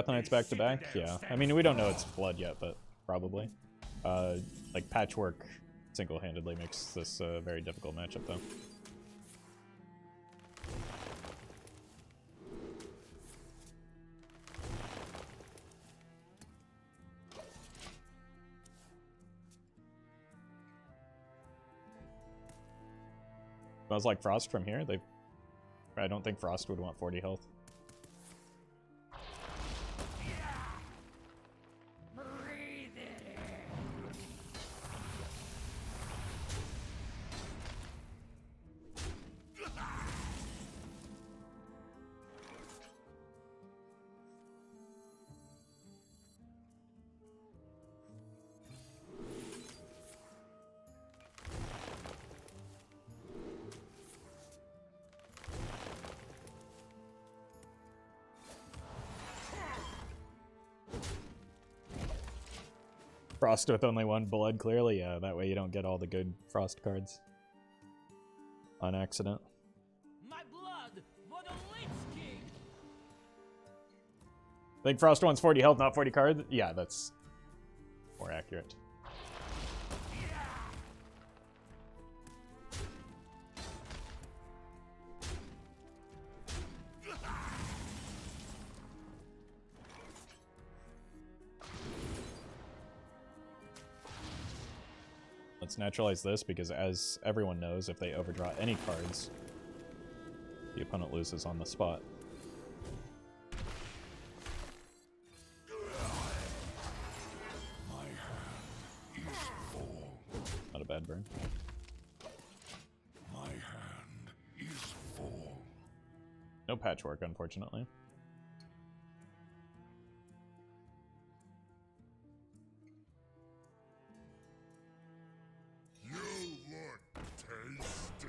Knights back to back. Yeah, I mean we don't know it's blood yet, but probably. Like Patchwork single-handedly makes this a very difficult matchup, though. Smells like Frost from here. I don't think Frost would want 40 health. Frost with only one blood, clearly. Yeah, that way you don't get all the good Frost cards on accident. My blood for the Lich King. I think Frost wants 40 health, not 40 cards. Yeah, that's more accurate. Let's naturalize this, because as everyone knows, if they overdraw any cards, the opponent loses on the spot. My hand is full. Not a bad burn. My hand is full. No Patchwork, unfortunately. You look tasty.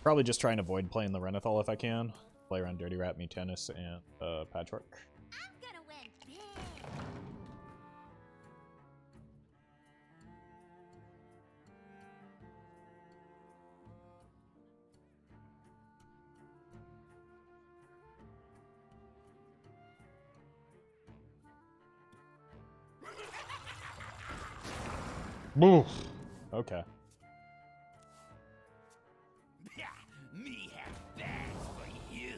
Probably just try and avoid playing the Renathal if I can. Play around Dirty Rat, Mutanus, and Patchwork. I'm gonna win big. Okay. Me have bags for you.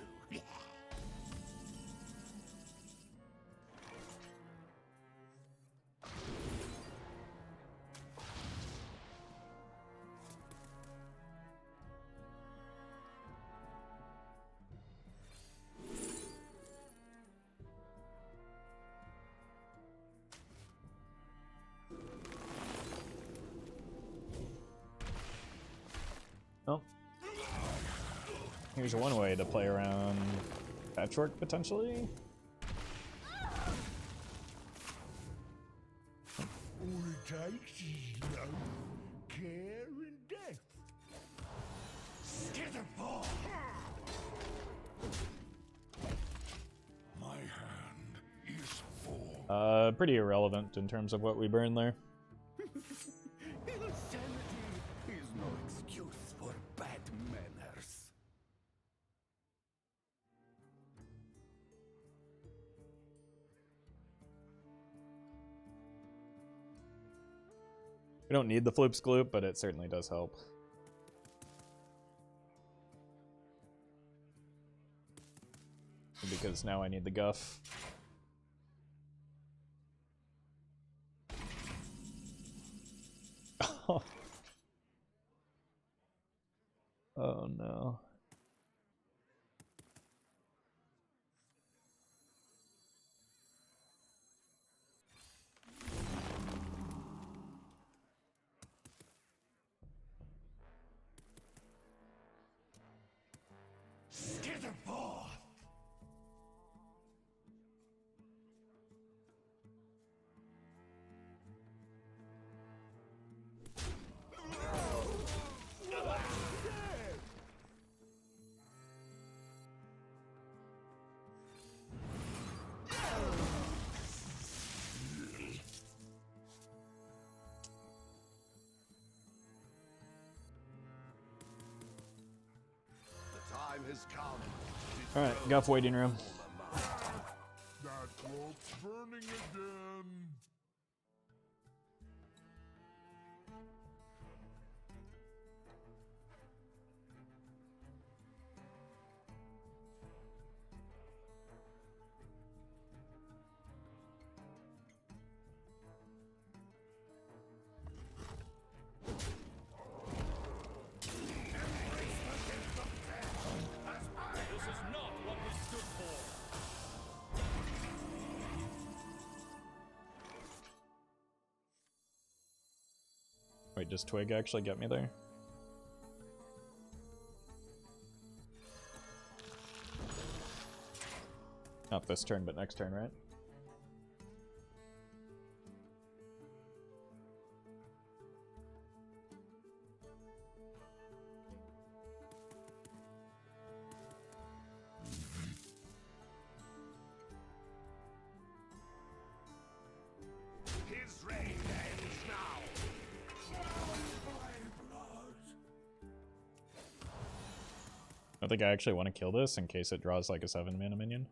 Oh. Here's one way to play around Patchwork, potentially. All it takes is love, care, and death. Skitterfall. My hand is full. Pretty irrelevant in terms of what we burn there. Insanity is no excuse for bad manners. We don't need the Floop's Gloop, but it certainly does help. Because now I need the Guff. Oh no. Skitterfall. The time has come. Alright, Guff waiting room. That cloak's burning again. This is not what we stood for. Wait, does Twig actually get me there? Not this turn, but next turn, right? His reign ends now. I think I actually want to kill this in case it draws like a 7-mana minion.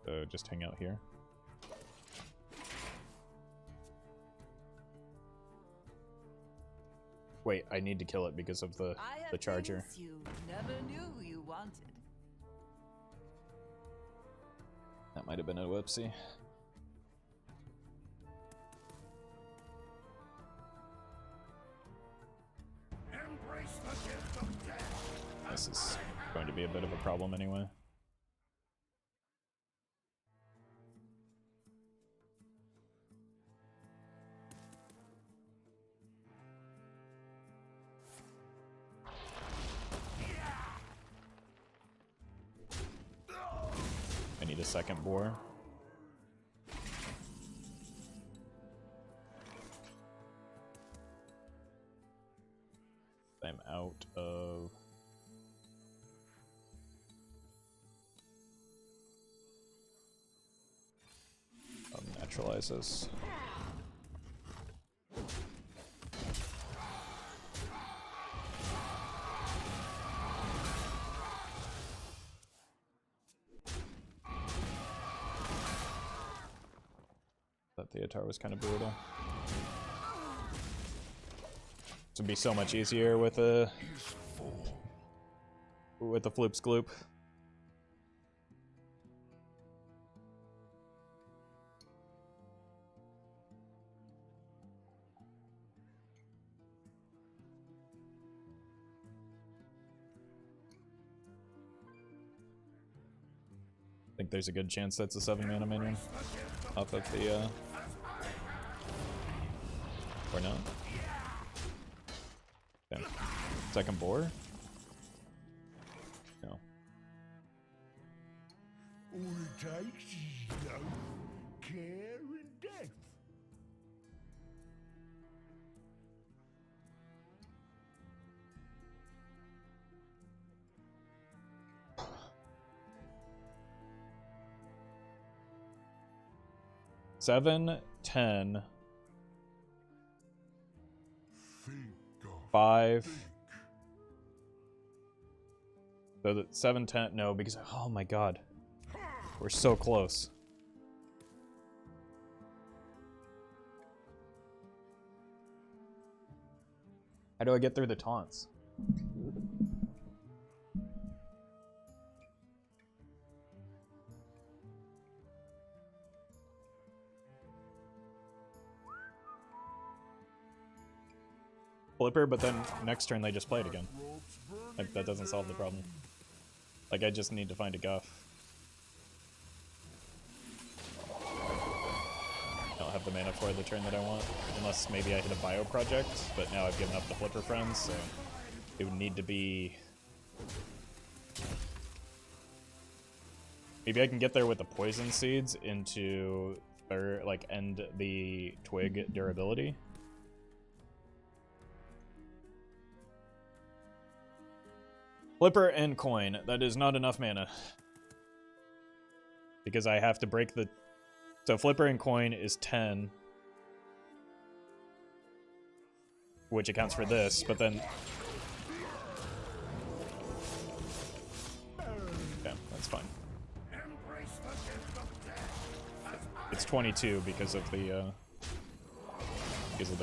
So just hang out here. Wait, I need to kill it because of the charger. You never knew you wanted. That might have been a whoopsie. Embrace the gift of death. This is going to be a bit of a problem anyway. I need a second boar. out of... Naturalize this. That Theatar was kind of brutal. This would be so much easier with a Floop's Gloop. I think there's a good chance that's a 7 mana minion off of the or not. Okay. Second boar? No. All it takes is love, care, and death. Seven, 10, Think of 5. So that 7, 10, no, because, oh my god. We're so close. How do I get through the taunts? Flipper, but then next turn they just play it again. Like, that doesn't solve the problem. Like, I just need to find a Guff. I don't have the mana for the turn that I want, unless maybe I hit a bio project, but now I've given up the Flipper friends, so it would need to be... Maybe I can get there with the Poison Seeds into, or like, end the Twig durability. Flipper and coin. That is not enough mana. Because I have to break the... So Flipper and coin is 10. Which accounts for this, but then... Yeah, that's fine. It's 22 because of the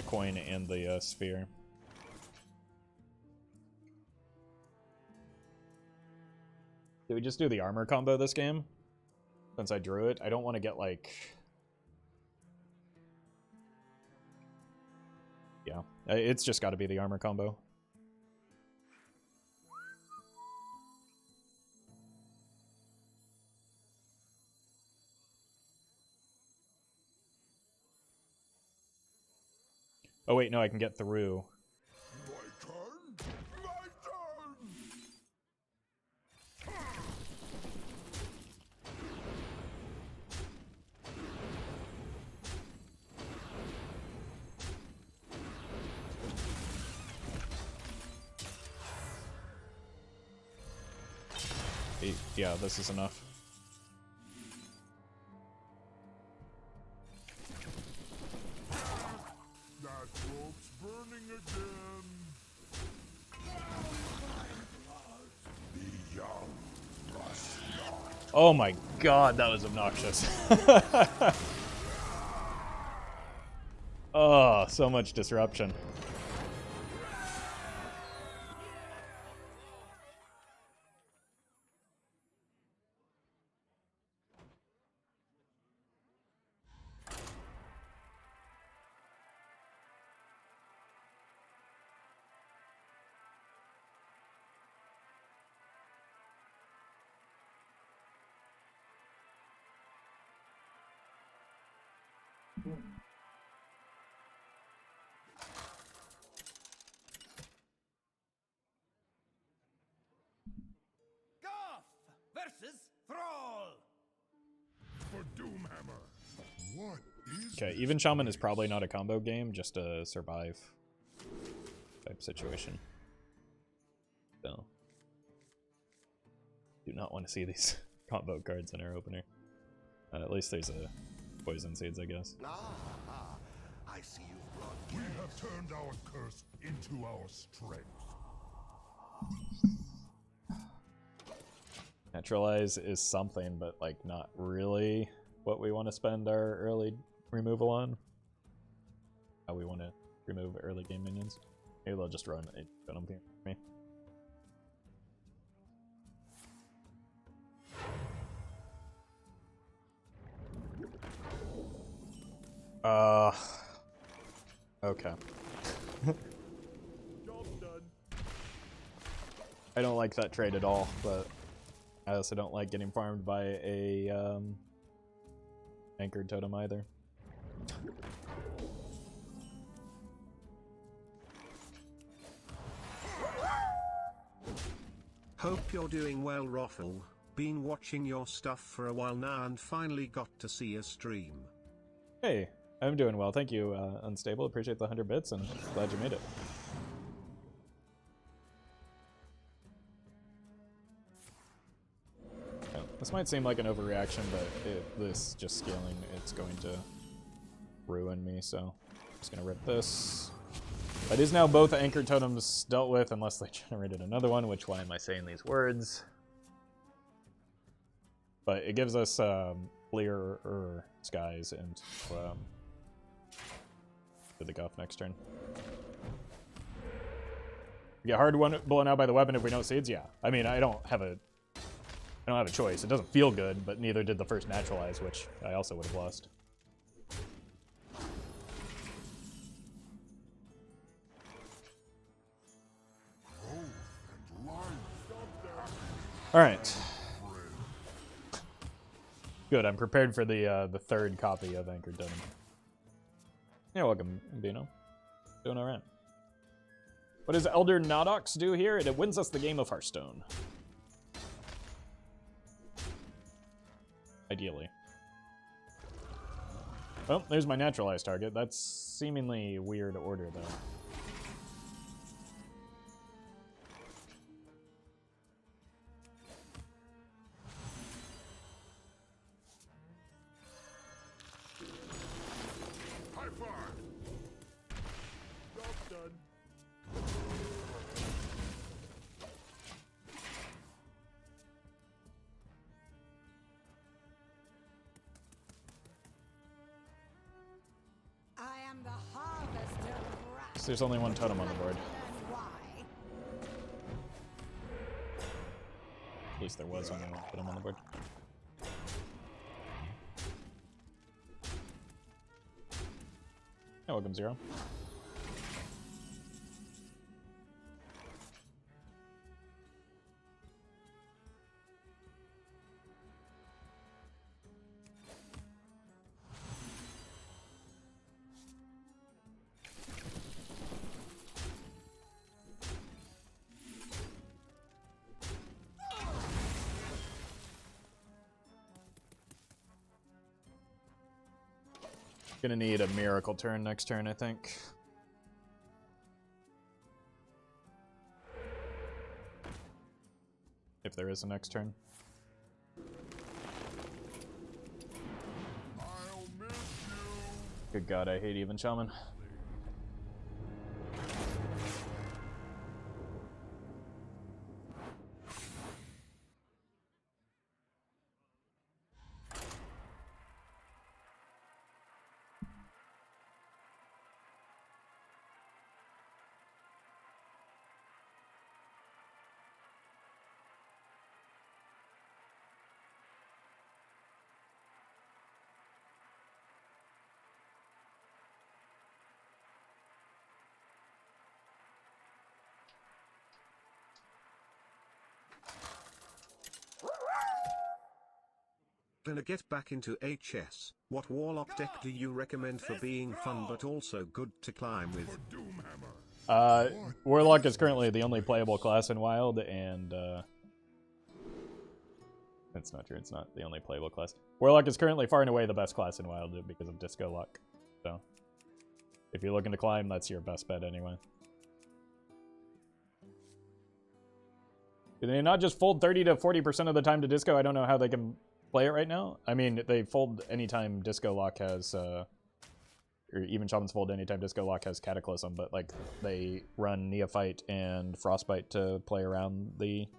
coin and the sphere. Did we just do the armor combo this game? Since I drew it? I don't want to get, like... Yeah, it's just got to be the armor combo. Oh wait, no, I can get through. My turn. My turn. Yeah, this is enough. That rope's burning again. The young must not. Oh my god, that was obnoxious. Oh, so much disruption. Guff versus Thrall. For Doomhammer. What is Okay, even Shaman is probably not a combo game, just a survive type situation. So, do not want to see these combo cards in our opener. At least there's a poison seeds, I guess. I see you've brought We have turned our curse into our strength. Naturalize is something, but like not really what we want to spend our early removal on. How we want to remove early game minions. Maybe they'll just run a venom here for me. Okay. I don't like that trade at all, but I also don't like getting farmed by a anchored totem either. Hope you're doing well, Roffle. Been watching your stuff for a while now and finally got to see a stream. Hey, I'm doing well. Thank you, Unstable. Appreciate the 100 bits and glad you made it. Yeah, this might seem like an overreaction, but this just scaling, it's going to ruin me, so I'm just going to rip this. That is now both anchored totems dealt with, unless they generated another one, which why am I saying these words? But it gives us clearer skies and do the Guff next turn. We get hard one blown out by the weapon if we don't seeds. Yeah, I mean I don't have a choice. It doesn't feel good, but neither did the first Naturalize, which I also would have lost. All right. Good. I'm prepared for the third copy of Anchored Totem. Yeah, welcome, Bino. Doing all right. What does Elder Nadox do here? It wins us the game of Hearthstone. Ideally. Oh, there's my Naturalize target. That's seemingly weird order, though. There's only one totem on the board. At least there was only one totem on the board. Yeah, welcome, Zero. Gonna need a miracle turn next turn, I think. If there is a next turn. I'll miss you. Good God, I hate even Shaman. Gonna get back into HS. What Warlock deck do you recommend for being fun but also good to climb with? Warlock is currently the only playable class in Wild, and that's not true. It's not the only playable class. Warlock is currently far and away the best class in Wild because of Disco Luck. So, if you're looking to climb, that's your best bet anyway. Do they not just fold 30 to 40% of the time to disco? I don't know how they can play it right now. I mean, they fold anytime disco lock has, or even shamans fold anytime disco lock has cataclysm, but like they run neophyte and frostbite to play around the,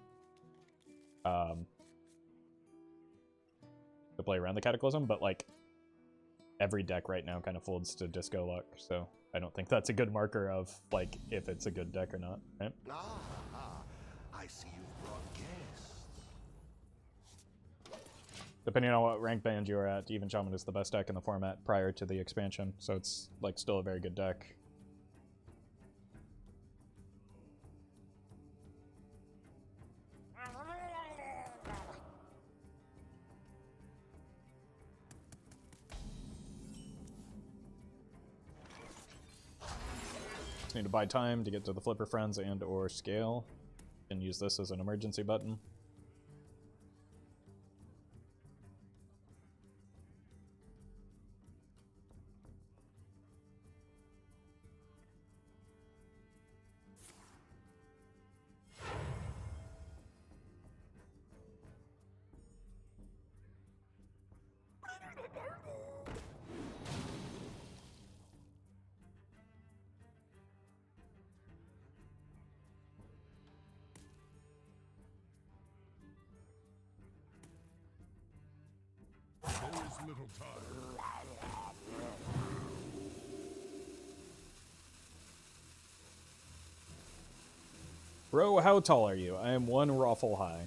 cataclysm, but like every deck right now kind of folds to disco lock, so I don't think that's a good marker of like if it's a good deck or not, right? I see you've brought guests. Depending on what rank band you're at, even Shaman is the best deck in the format prior to the expansion, so it's like still a very good deck. Just need to buy time to get to the Flipper Friends and or scale. And use this as an emergency button. There is little time. Bro, how tall are you? I am 1 Roffle high.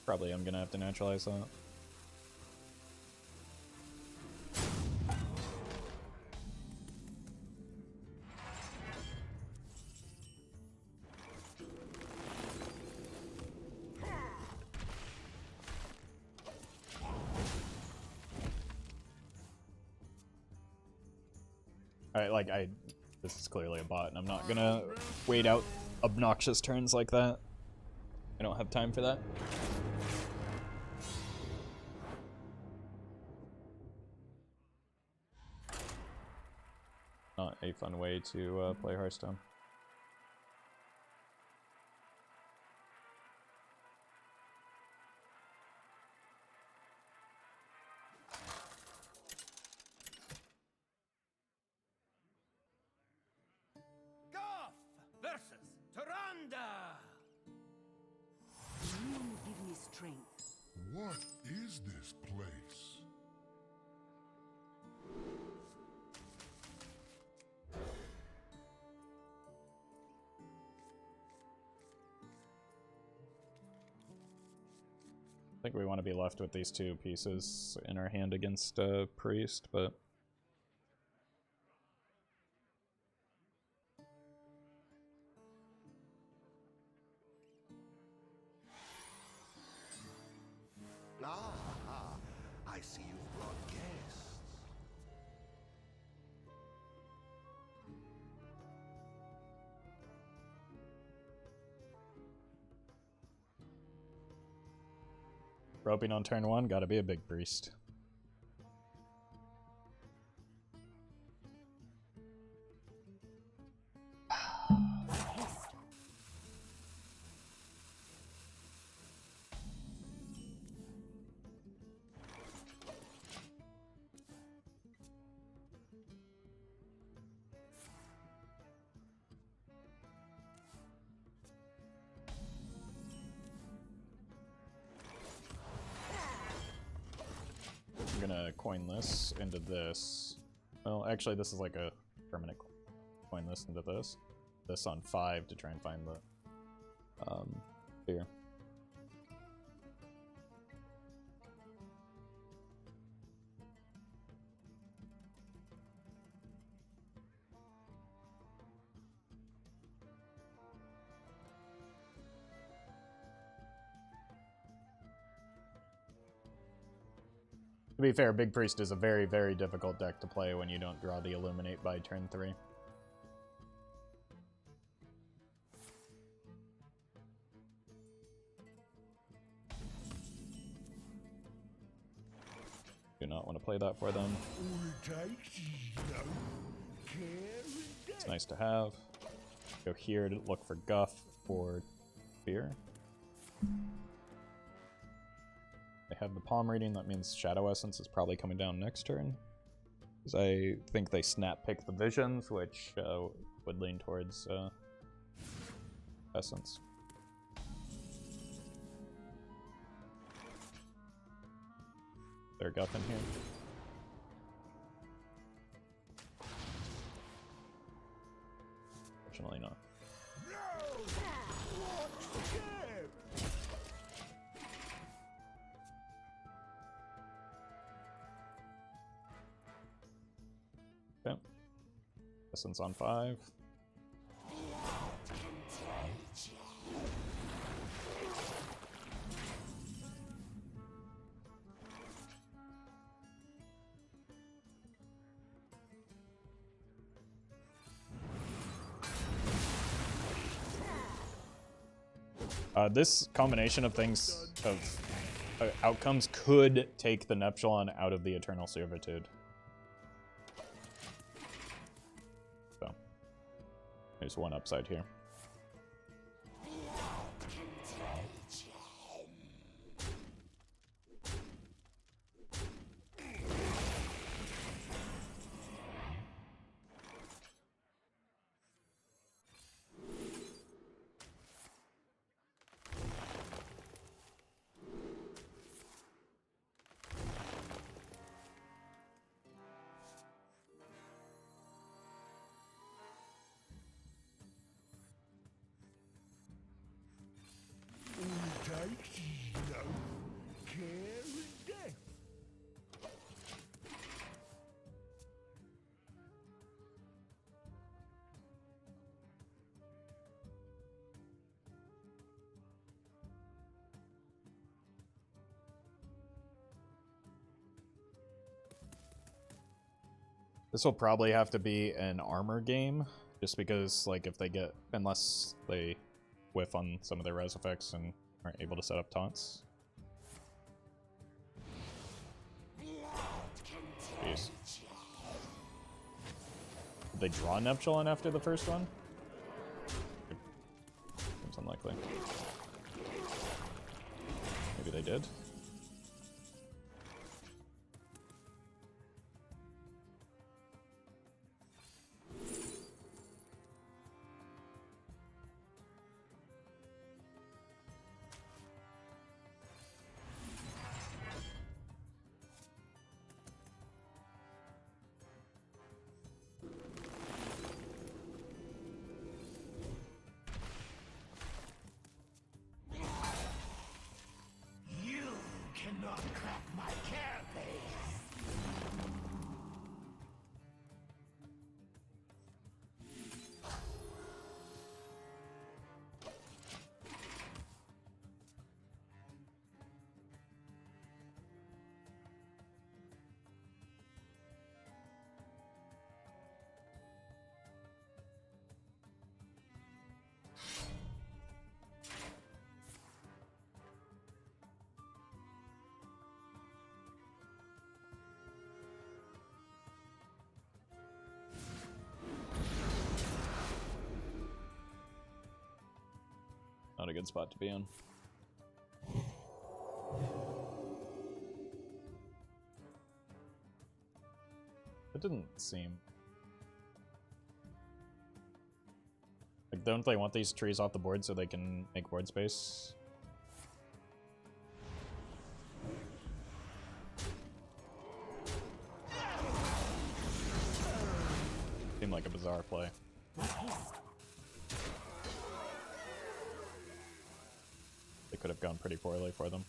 Probably I'm gonna have to naturalize that. Alright, this is clearly a bot, and I'm not gonna wait out obnoxious turns like that. I don't have time for that. Not a fun way to play Hearthstone. Guff versus Tyrande. You give me strength. What is this place? I think we want to be left with these 2 pieces in our hand against Priest, but... I see you've brought guests. Roping on turn 1, gotta be a big Priest. I'm gonna coin this into this. Well, actually, this is like a permanent coin this into this. This on 5 to try and find the here. To be fair, Big Priest is a very, very difficult deck to play when you don't draw the Illuminate by turn 3. Do not want to play that for them. All it takes is no care and It's nice to have. Go here to look for Guff for Fear. They have the palm reading, that means Shadow Essence is probably coming down next turn. Because I think they snap pick the Visions, which would lean towards Essence. Their Guff in here. Fortunately not. Okay. Essence on 5. This combination of things, of outcomes, could take the Neptulon out of the Eternal Servitude. So, there's one upside here. This will probably have to be an armor game, just because, like, if they get, unless they whiff on some of their res effects and aren't able to set up taunts. Jeez. Did they draw Neptulon after the first one? Seems unlikely. Maybe they did. Not a good spot to be in. It didn't seem... Like, don't they want these trees off the board so they can make board space? Seemed like a bizarre play. Could have gone pretty poorly for them.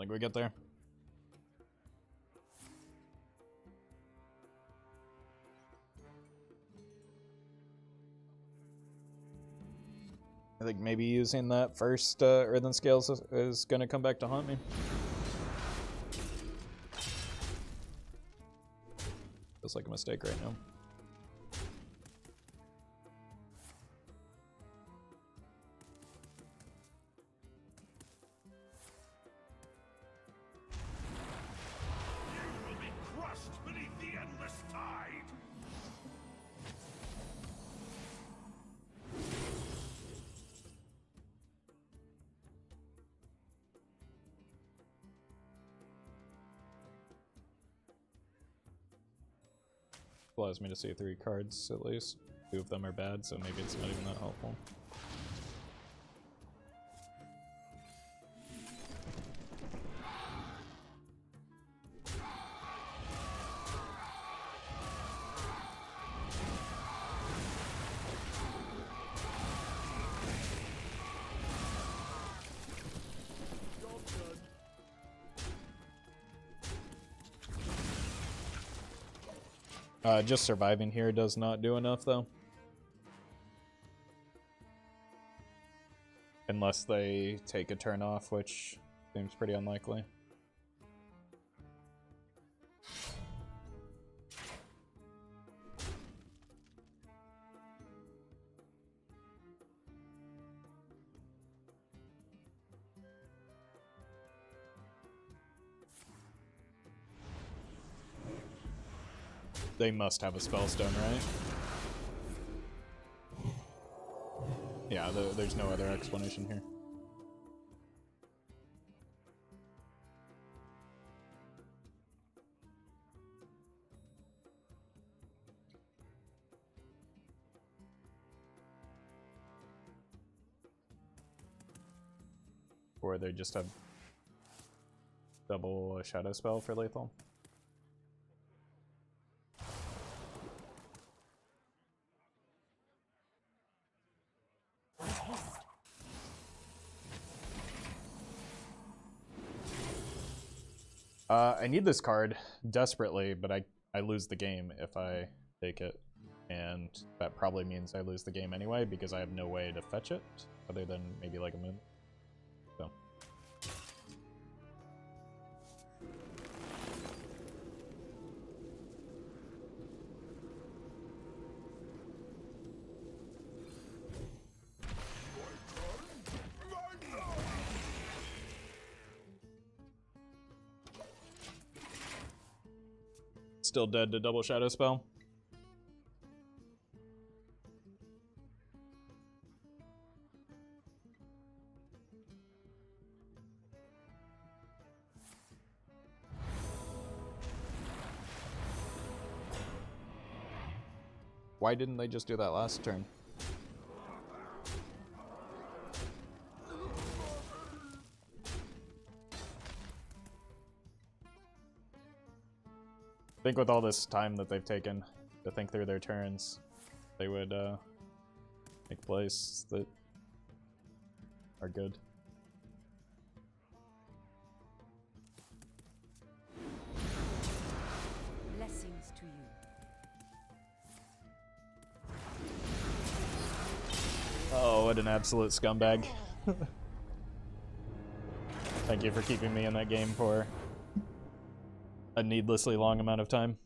think we get there. I think maybe using that first Earthen Scales is going to come back to haunt me. Feels like a mistake right now. You will be crushed beneath the endless tide! Allows me to see 3 cards at least. 2 of them are bad, so maybe it's not even that helpful. Just surviving here does not do enough, though. Unless they take a turn off, which seems pretty unlikely. They must have a spellstone, right? Yeah, there's no other explanation here. Or they just have double a shadow spell for lethal. I need this card desperately, but I lose the game if I take it. And that probably means I lose the game anyway, because I have no way to fetch it, other than maybe like a moon. So. Still dead to double shadow spell. Why didn't they just do that last turn? I think with all this time that they've taken to think through their turns, they would make plays that are good. Blessings to you. Oh, what an absolute scumbag. Thank you for keeping me in that game for a needlessly long amount of time.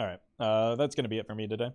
Alright, that's going to be it for me today.